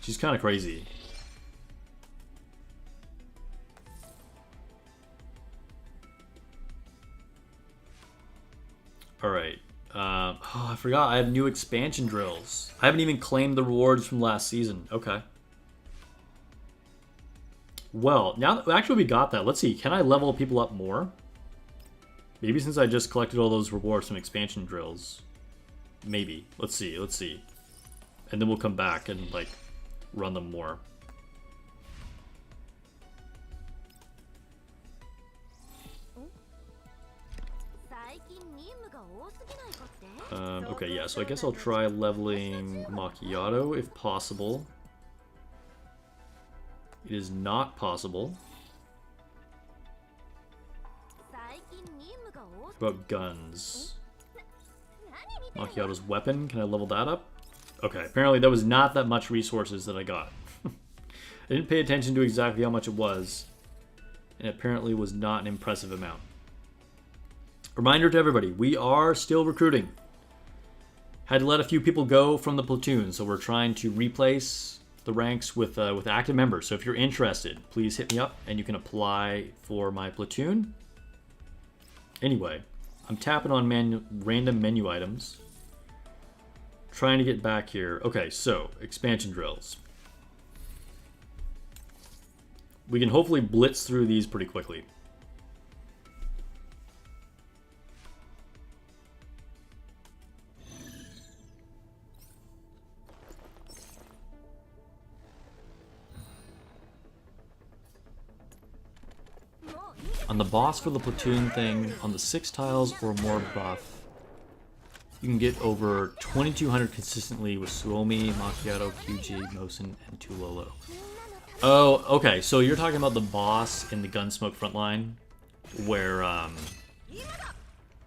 Speaker 1: She's kind of crazy. Alright. Oh, I forgot. I have new expansion drills. I haven't even claimed the rewards from last season. Okay. Well, now that actually we got that, let's see. Can I level people up more? Maybe since I just collected all those rewards from expansion drills. Maybe. Let's see. Let's see. And then we'll come back and, like, run them more. Okay, yeah, so I guess I'll try leveling Macchiato if possible. It is not possible. What about guns? Macchiato's weapon, can I level that up? Okay, apparently that was not that much resources that I got. I didn't pay attention to exactly how much it was, and it apparently was not an impressive amount. Reminder to everybody, we are still recruiting. Had to let a few people go from the platoon, so we're trying to replace the ranks with active members. So if you're interested, please hit me up and you can apply for my platoon. Anyway, I'm tapping on random menu items. Trying to get back here. Okay, so expansion drills. We can hopefully blitz through these pretty quickly. On the boss for the platoon thing, on the 6 tiles or more buff, you can get over 2200 consistently with Suomi, Macchiato, QG, Mosin, and Tulolo. Oh, okay, so you're talking about the boss in the Gunsmoke frontline, where,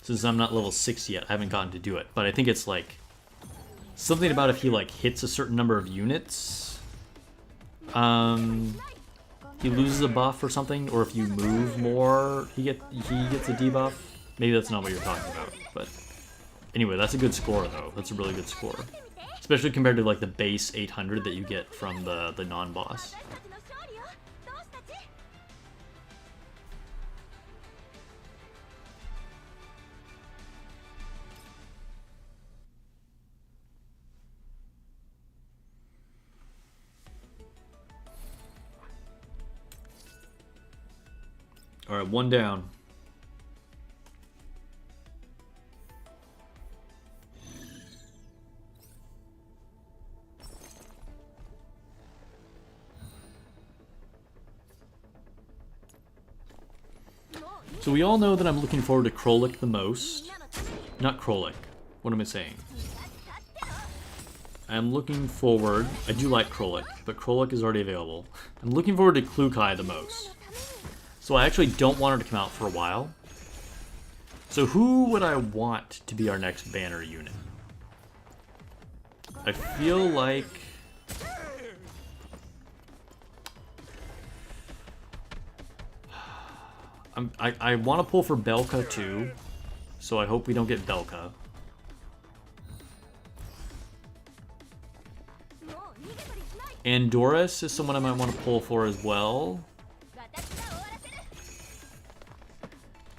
Speaker 1: since I'm not level 6 yet, I haven't gotten to do it, but I think it's like, something about if he like hits a certain number of units, he loses a buff or something, or if you move more, he gets a debuff. Maybe that's not what you're talking about, but anyway, that's a good score though. That's a really good score, especially compared to like the base 800 that you get from the non-boss.
Speaker 4: 私たちの勝利よ。どうしたち？
Speaker 1: All right, one down. So we all know that I'm looking forward to Krolik the most. Not Krolik. What am I saying? I'm looking forward... I do like Krolik, but Krolik is already available. I'm looking forward to Klukai the most. So I actually don't want her to come out for a while. So who would I want to be our next banner unit? I feel like... I want to pull for Belka too, so I hope we don't get Belka. Andoris is someone I might want to pull for as well.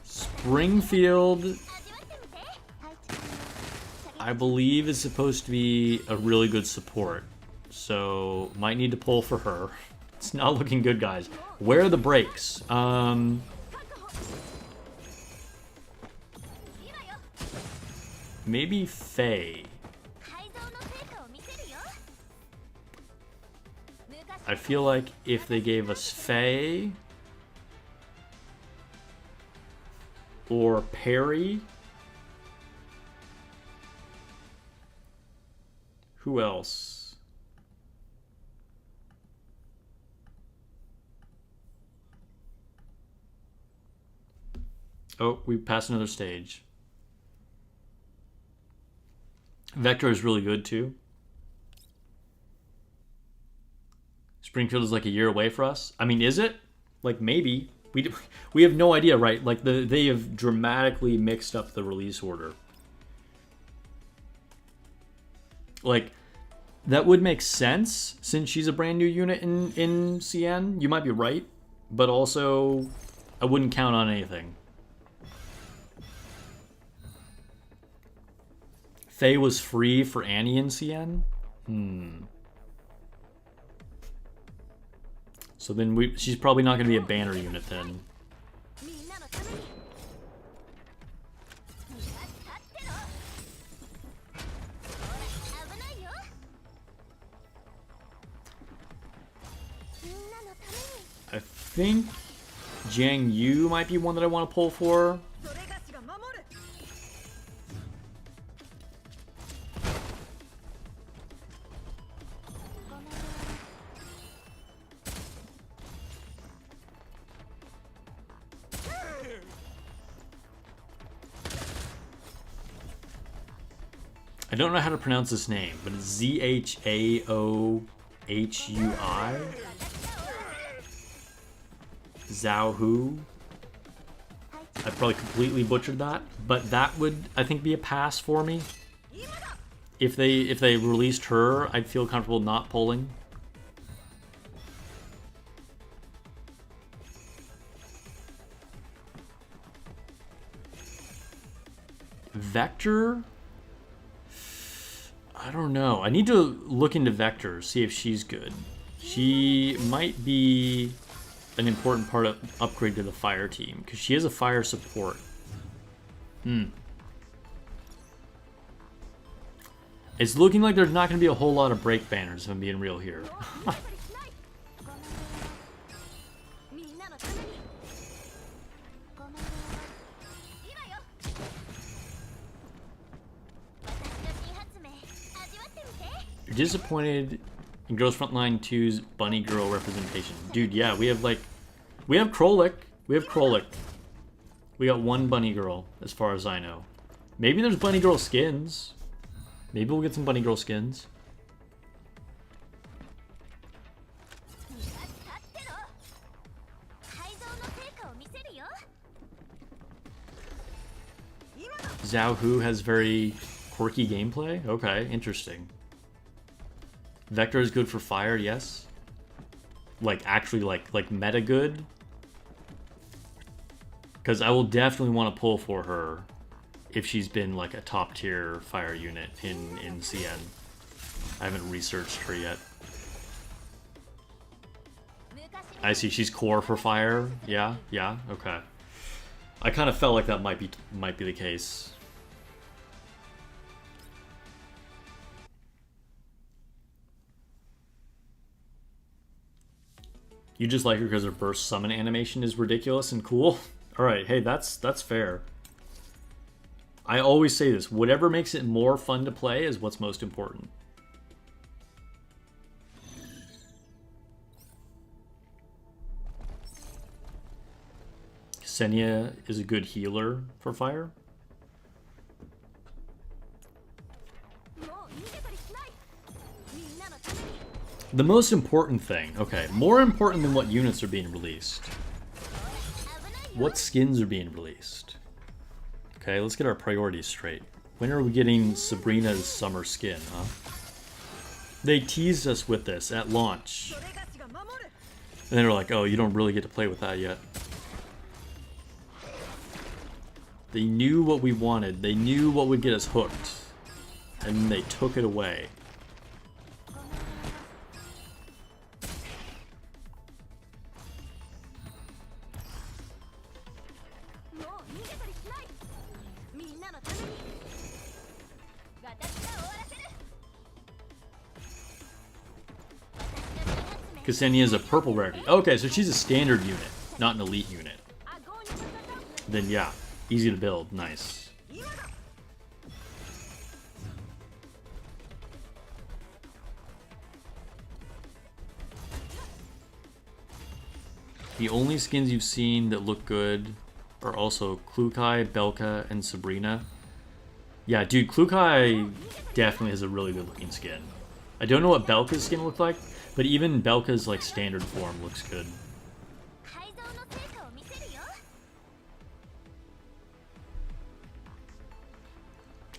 Speaker 1: Springfield, I believe, is supposed to be a really good support, so might need to pull for her. It's not looking good, guys. Where are the breaks? Maybe Faye. I feel like if they gave us Faye or Perry. Who else? Oh, we passed another stage. Vector is really good too. Springfield is like a year away for us. I mean, is it? Like, maybe. We have no idea, right? Like, they have dramatically mixed up the release order. Like, that would make sense since she's a brand new unit in CN. You might be right, but also I wouldn't count on anything. Faye was free for Annie in CN? So then she's probably not going to be a banner unit then. I think Jiang Yu might be one that I want to pull for. I don't know how to pronounce this name, but it's Zhaohui. Zhao Hu. I probably completely butchered that, but that would, I think, be a pass for me. If they released her, I'd feel comfortable not pulling. Vector? I don't know. I need to look into Vector, see if she's good. She might be an important part of upgrade to the fire team, because she is a fire support. It's looking like there's not going to be a whole lot of break banners, if I'm being real here. You're disappointed in Girls Frontline 2's Bunny Girl representation. Dude, yeah, we have Krolik. We have Krolik. We got one Bunny Girl, as far as I know. Maybe there's Bunny Girl skins. Maybe we'll get some Bunny Girl skins. Zhao Hu has very quirky gameplay? Okay, interesting. Vector is good for fire, yes. Like, actually, like meta good. Because I will definitely want to pull for her if she's been, like, a top-tier fire unit in CN. I haven't researched her yet. I see, she's core for fire. Yeah, okay. I kind of felt like that might be the case. You just like her because her burst summon animation is ridiculous and cool? Alright, hey, that's fair. I always say this, whatever makes it more fun to play is what's most important. Senya is a good healer for fire. The most important thing, okay, more important than what units are being released. What skins are being released? Okay, let's get our priorities straight. When are we getting Sabrina's summer skin, huh? They teased us with this at launch. And then they're like, oh, you don't really get to play with that yet. They knew what we wanted. They knew what would get us hooked. And then they took it away. Ksenia is a purple rarity. Okay, so she's a standard unit, not an elite unit. Then yeah, easy to build. Nice. The only skins you've seen that look good are also Klukai, Belka, and Sabrina. Yeah, dude, Klukai definitely has a really good looking skin. I don't know what Belka's skin looked like, but even Belka's like standard form looks good.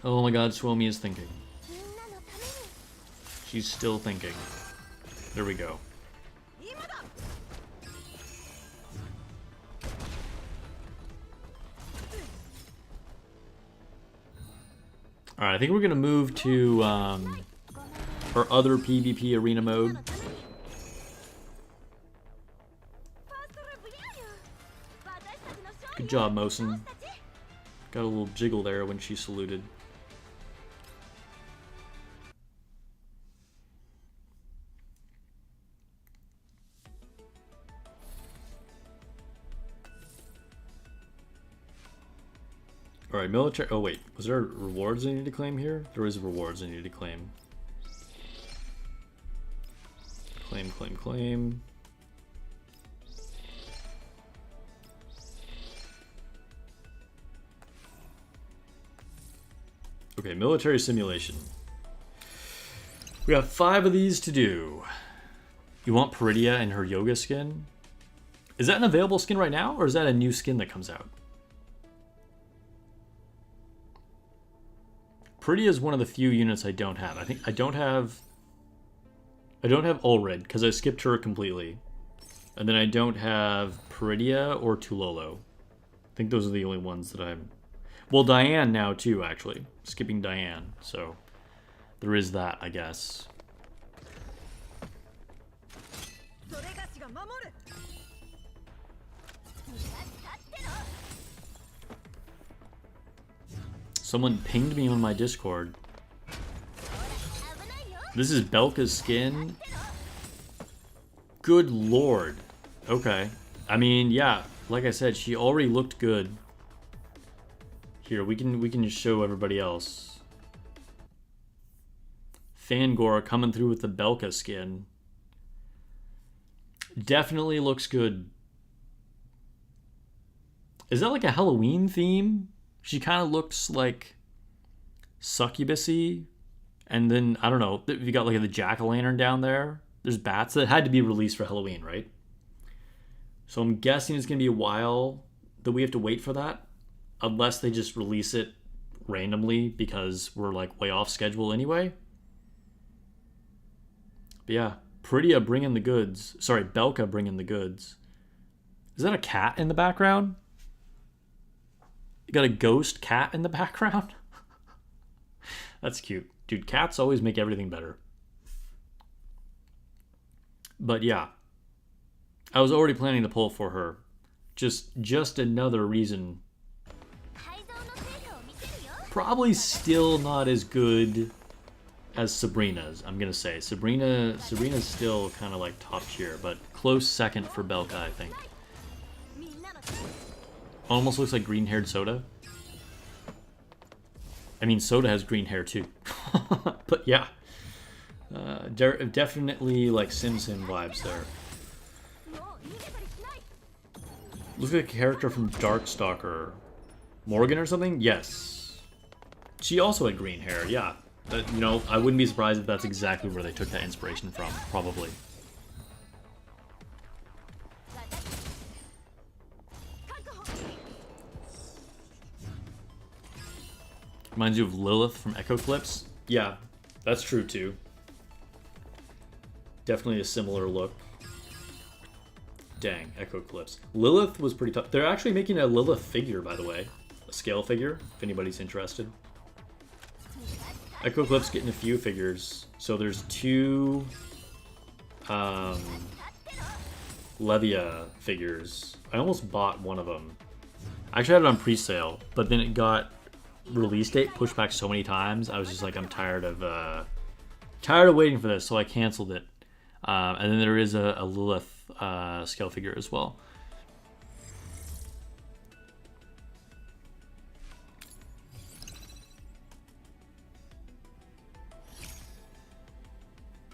Speaker 1: Oh my god, Suomi is thinking. She's still thinking. There we go. Alright, I think we're gonna move to our other PvP arena mode. Good job, Mosin. Got a little jiggle there when she saluted. Alright, military... Oh wait, was there rewards I need to claim here? There is rewards I need to claim. Claim, claim, claim. Okay, military simulation. We got 5 of these to do. You want Peridia and her yoga skin? Is that an available skin right now, or is that a new skin that comes out? Peridia is one of the few units I don't have. I think I don't have Ulred because I skipped her completely. And then I don't have Peridia or Tulolo. I think those are the only ones that I'm... Well, Diane now too, actually. Skipping Diane, so there is that, I guess. Someone pinged me on my Discord. This is Belka's skin. Good lord. Okay. I mean, yeah, like I said, she already looked good. Here, we can just show everybody else. Fangor coming through with the Belka skin. Definitely looks good. Is that like a Halloween theme? She kind of looks like succubus-y. And then, I don't know, you got like the jack-o'-lantern down there. There's bats that had to be released for Halloween, right? So I'm guessing it's going to be a while that we have to wait for that. Unless they just release it randomly because we're like way off schedule anyway. But yeah, Priya bringing the goods. Sorry, Belka bringing the goods. Is that a cat in the background? You got a ghost cat in the background? That's cute. Dude, cats always make everything better. But yeah, I was already planning to pull for her. Just another reason. Probably still not as good as Sabrina's, I'm gonna say. Sabrina's still kind of like top tier, but close second for Belka, I think. Almost looks like green-haired Soda. I mean, Soda has green hair too. But yeah, definitely like Sim vibes there. Looks like a character from Darkstalker. Morgan or something? Yes. She also had green hair, yeah. You know, I wouldn't be surprised if that's exactly where they took that inspiration from, probably. Reminds you of Lilith from Echo Clips? Yeah, that's true too. Definitely a similar look. Dang, Echo Clips. Lilith was pretty tough. They're actually making a Lilith figure, by the way. A scale figure, if anybody's interested. Echo Clips getting a few figures. So there's two Levia figures. I almost bought one of them. I actually had it on pre-sale, but then it got release date pushed back so many times. I was just like, I'm tired of waiting for this, so I canceled it. And then there is a Lilith scale figure as well.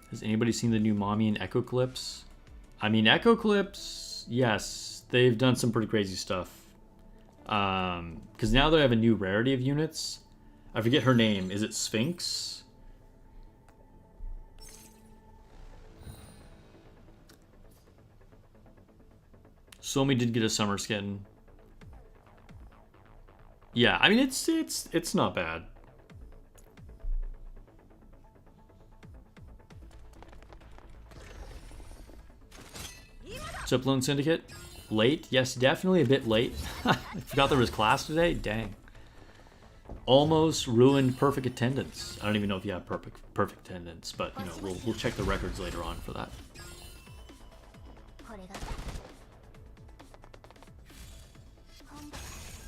Speaker 1: Has anybody seen the new Mommy and Echo Clips? I mean, Echo Clips, yes, they've done some pretty crazy stuff. Because now they have a new rarity of units. I forget her name. Is it Sphinx? Somi did get a summer skin. Yeah, I mean it's not bad. What's up, Lone Syndicate? Late? Yes, definitely a bit late. I forgot there was class today. Dang. Almost ruined perfect attendance. I don't even know if you have perfect attendance, but you know we'll check the records later on for that.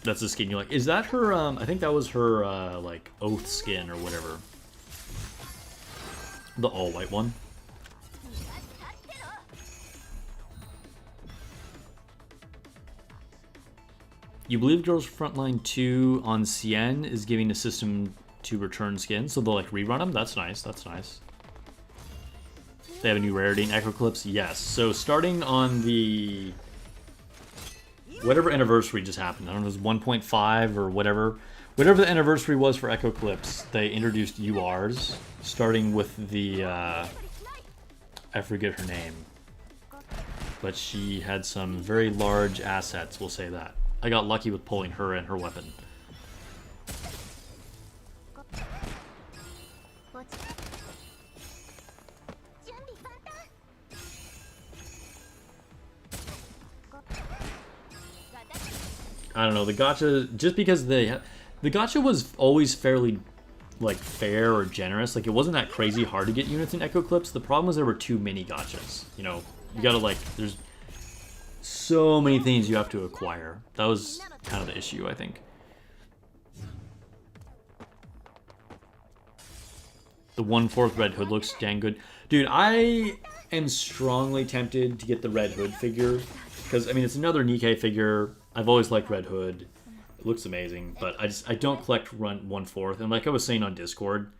Speaker 1: That's the skin you like. Is that her? I think that was her like oath skin or whatever. The all white one. You believe Girls Frontline 2 on Cien is giving the system to return skins, so they'll like rerun them? That's nice, that's nice. They have a new rarity in Echo Clips? Yes. So starting on the... whatever anniversary just happened, I don't know, it was 1.5 or whatever. Whatever the anniversary was for Echo Clips, they introduced URs, starting with the... I forget her name. But she had some very large assets, we'll say that. I got lucky with pulling her and her weapon. I don't know, the gacha, just because the gacha was always fairly like fair or generous. Like it wasn't that crazy hard to get units in Echo Clips. The problem was there were too many gachas. You know, you gotta like, there's so many things you have to acquire. That was kind of the issue, I think. The 1/4 Red Hood looks dang good. Dude, I am strongly tempted to get the Red Hood figure. Because, I mean, it's another Nikke figure. I've always liked Red Hood. It looks amazing. But I don't collect 1/4. And like I was saying on Discord,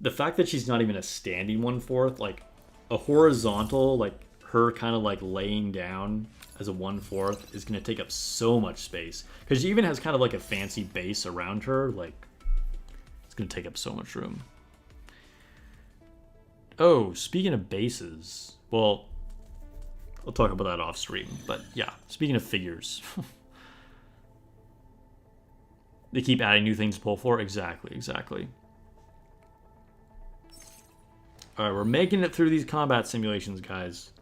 Speaker 1: the fact that she's not even a standing 1/4, like a horizontal, like her kind of like laying down as a 1/4 is going to take up so much space. Because she even has kind of like a fancy base around her. Like, it's going to take up so much room. Oh, speaking of bases. Well, I'll talk about that off stream. But yeah, speaking of figures. They keep adding new things to pull for. Exactly. All right, we're making it through these combat simulations, guys.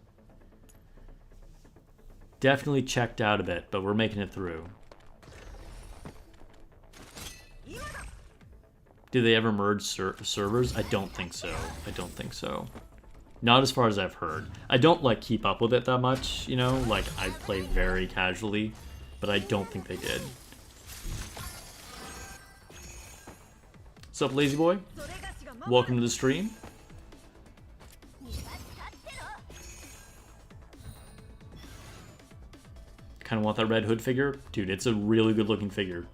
Speaker 1: Definitely checked out a bit, but we're making it through. Do they ever merge servers? I don't think so. Not as far as I've heard. I don't like keep up with it that much, you know? Like, I play very casually, but I don't think they did. What's up, lazy boy? Welcome to the stream. Kind of want that Red Hood figure. Dude, it's a really good looking figure.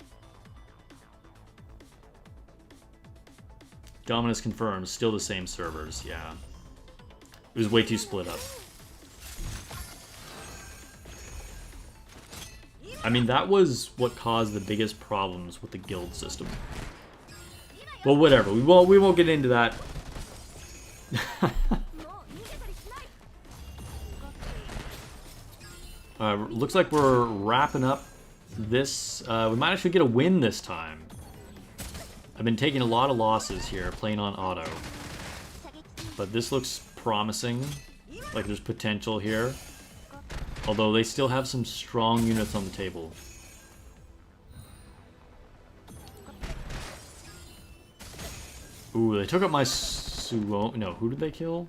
Speaker 1: Dominus confirms, still the same servers, yeah. It was way too split up. I mean, that was what caused the biggest problems with the guild system. Well, whatever. We won't get into that. Looks like we're wrapping up this. We might actually get a win this time. I've been taking a lot of losses here, playing on auto. But this looks promising. Like there's potential here. Although they still have some strong units on the table. Ooh, they took up my Suo. No, who did they kill?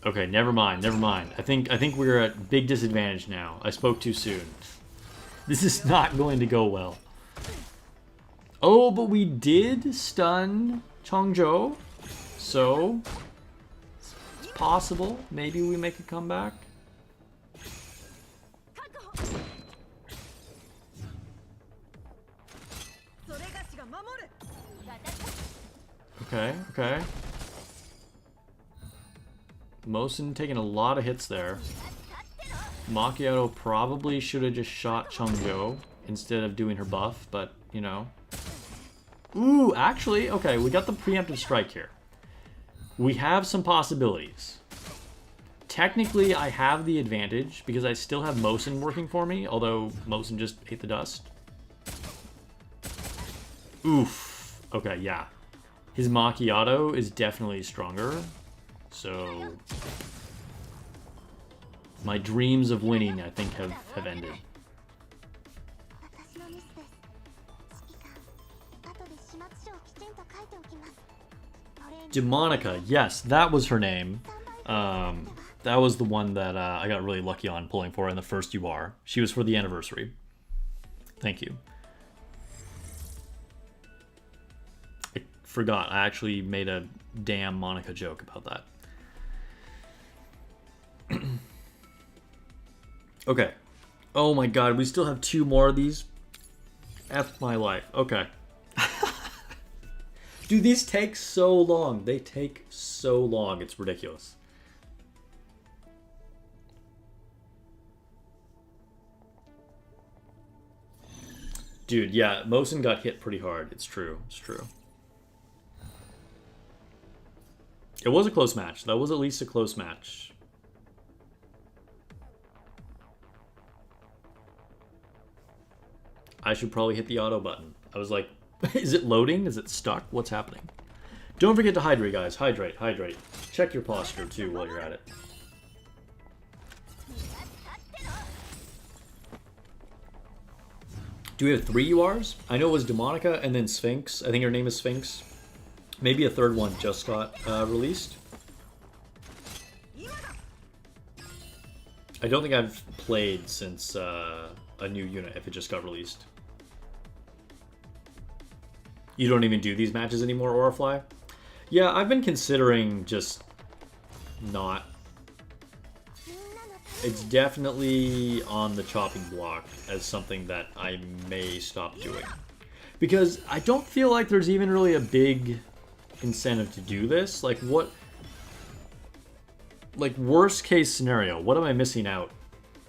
Speaker 1: Okay, never mind. I think we're at big disadvantage now. I spoke too soon. This is not going to go well. Oh, but we did stun Changzhou. So it's possible. Maybe we make a comeback. Okay. Mosin taking a lot of hits there. Macchiato probably should have just shot Changzhou instead of doing her buff, but, you know. Ooh, actually, okay, we got the preemptive strike here. We have some possibilities. Technically, I have the advantage because I still have Mosin working for me, although Mosin just ate the dust. Oof. Okay, yeah. His Macchiato is definitely stronger. So my dreams of winning, I think, have ended. Demonica, yes, that was her name. That was the one that I got really lucky on pulling for in the first UR. She was for the anniversary. Thank you. I forgot, I actually made a damn Monica joke about that. Okay. Oh my god, we still have 2 more of these? F my life. Okay. Dude, these take so long. They take so long. It's ridiculous. Dude, yeah, Mosin got hit pretty hard. It's true. It's true. It was a close match. That was at least a close match. I should probably hit the auto button. I was like, is it loading? Is it stuck? What's happening? Don't forget to hydrate, guys. Hydrate. Check your posture, too, while you're at it. Do we have 3 URs? I know it was Demonica and then Sphinx. I think her name is Sphinx. Maybe a third one just got released. I don't think I've played since a new unit if it just got released. You don't even do these matches anymore, Orifly? Yeah, I've been considering just not. It's definitely on the chopping block as something that I may stop doing. Because I don't feel like there's even really a big incentive to do this. Like, what... Like, worst case scenario, what am I missing out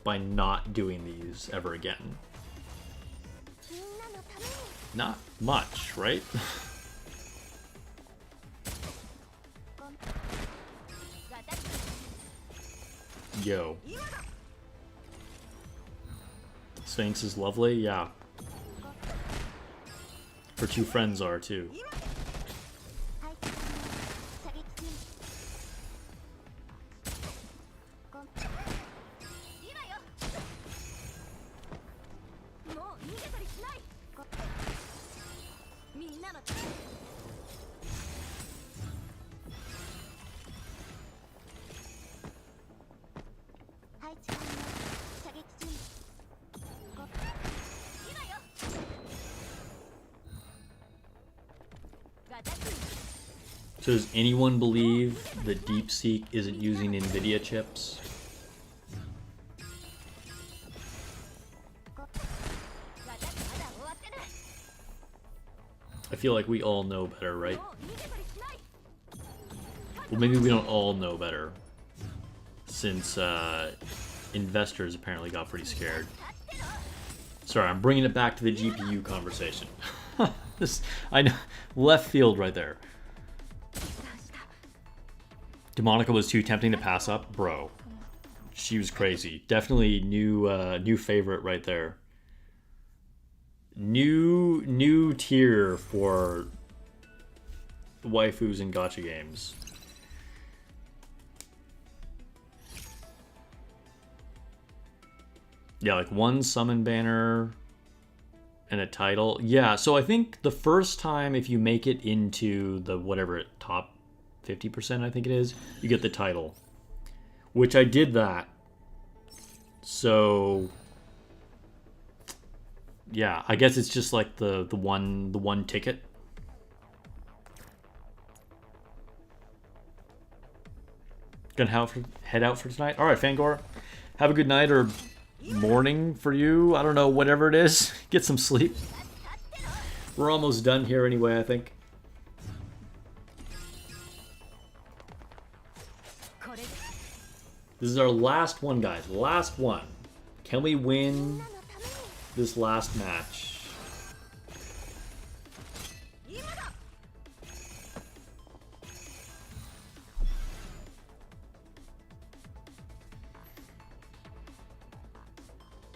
Speaker 1: by not doing these ever again? Not much, right? Yo. Sphinx is lovely, yeah. Her two friends are too. So does anyone believe that DeepSeek isn't using NVIDIA chips? I feel like we all know better, right? Well, maybe we don't all know better, since investors apparently got pretty scared. Sorry, I'm bringing it back to the GPU conversation. I know, left field right there. Demonica was too tempting to pass up, bro. She was crazy. Definitely new favorite right there. New tier for waifus in gacha games. Yeah, like one summon banner and a title. Yeah, so I think the first time if you make it into the whatever top 50%, I think it is, you get the title. Which I did that. So yeah, I guess it's just like the one ticket. Gonna head out for tonight. All right, Fangor, have a good night or morning for you. I don't know, whatever it is. Get some sleep. We're almost done here anyway, I think. This is our last one, guys. Last one. Can we win this last match?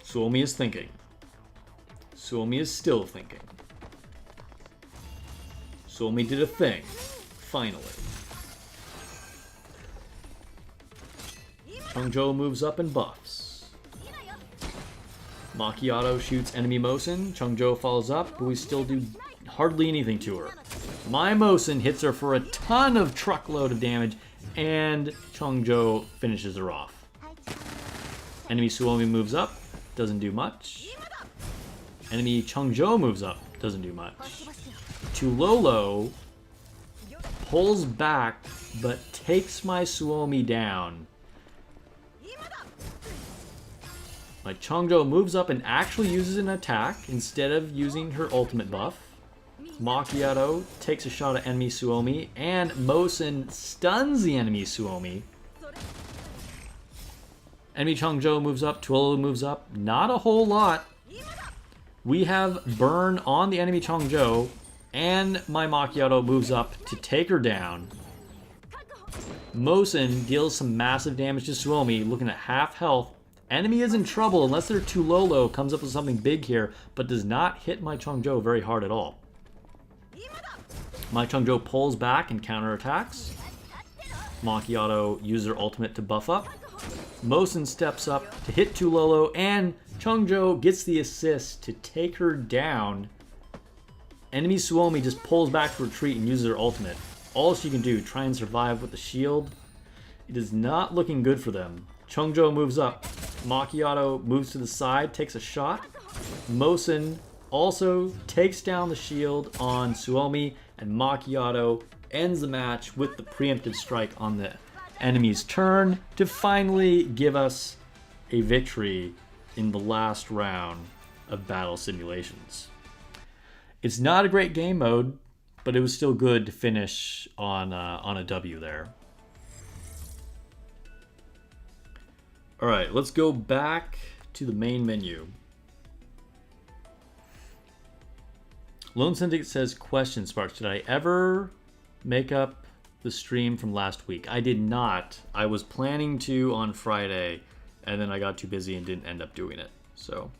Speaker 1: Suomi is thinking. Suomi is still thinking. Suomi did a thing. Finally. Chungjo moves up and buffs. Macchiato shoots enemy Mosin. Chungjo follows up, but we still do hardly anything to her. My Mosin hits her for a ton of truckload of damage, and Chungjo finishes her off. Enemy Suomi moves up, doesn't do much. Enemy Chungjo moves up, doesn't do much. Tulolo pulls back, but takes my Suomi down. My Chungjo moves up and actually uses an attack instead of using her ultimate buff. Macchiato takes a shot at enemy Suomi, and Mosin stuns the enemy Suomi. Enemy Chungjo moves up, Tuolo moves up. Not a whole lot. We have burn on the enemy Chungjo, and my Macchiato moves up to take her down. Mosin deals some massive damage to Suomi, looking at half health. Enemy is in trouble unless their Tulolo comes up with something big here, but does not hit my Chungjo very hard at all. My Chungjo pulls back and counterattacks. Macchiato uses her ultimate to buff up. Mosin steps up to hit Tulolo, and Chungjo gets the assist to take her down. Enemy Suomi just pulls back to retreat and uses her ultimate. All she can do, try and survive with the shield. It is not looking good for them. Chungjo moves up. Macchiato moves to the side, takes a shot. Mosin also takes down the shield on Suomi, and Macchiato ends the match with the preemptive strike on the enemy's turn to finally give us a victory in the last round of Battle Simulations. It's not a great game mode, but it was still good to finish on a W there. Alright, let's go back to the main menu. Lone Syndicate says, question, Sparks, did I ever make up the stream from last week? I did not. I was planning to on Friday, and then I got too busy and didn't end up doing it. So,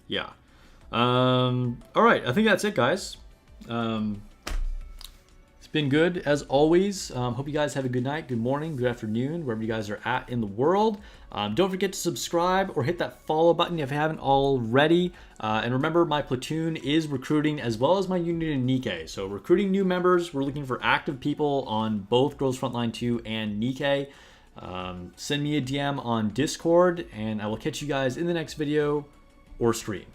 Speaker 1: yeah. Alright, I think that's it, guys. It's been good as always. Hope you guys have a good night, good morning, good afternoon, wherever you guys are at in the world. Don't forget to subscribe or hit that follow button if you haven't already. And remember, my platoon is recruiting as well as my unit in Nikke. So recruiting new members. We're looking for active people on both Girls Frontline 2 and Nikke. Send me a DM on Discord, and I will catch you guys in the next video or stream.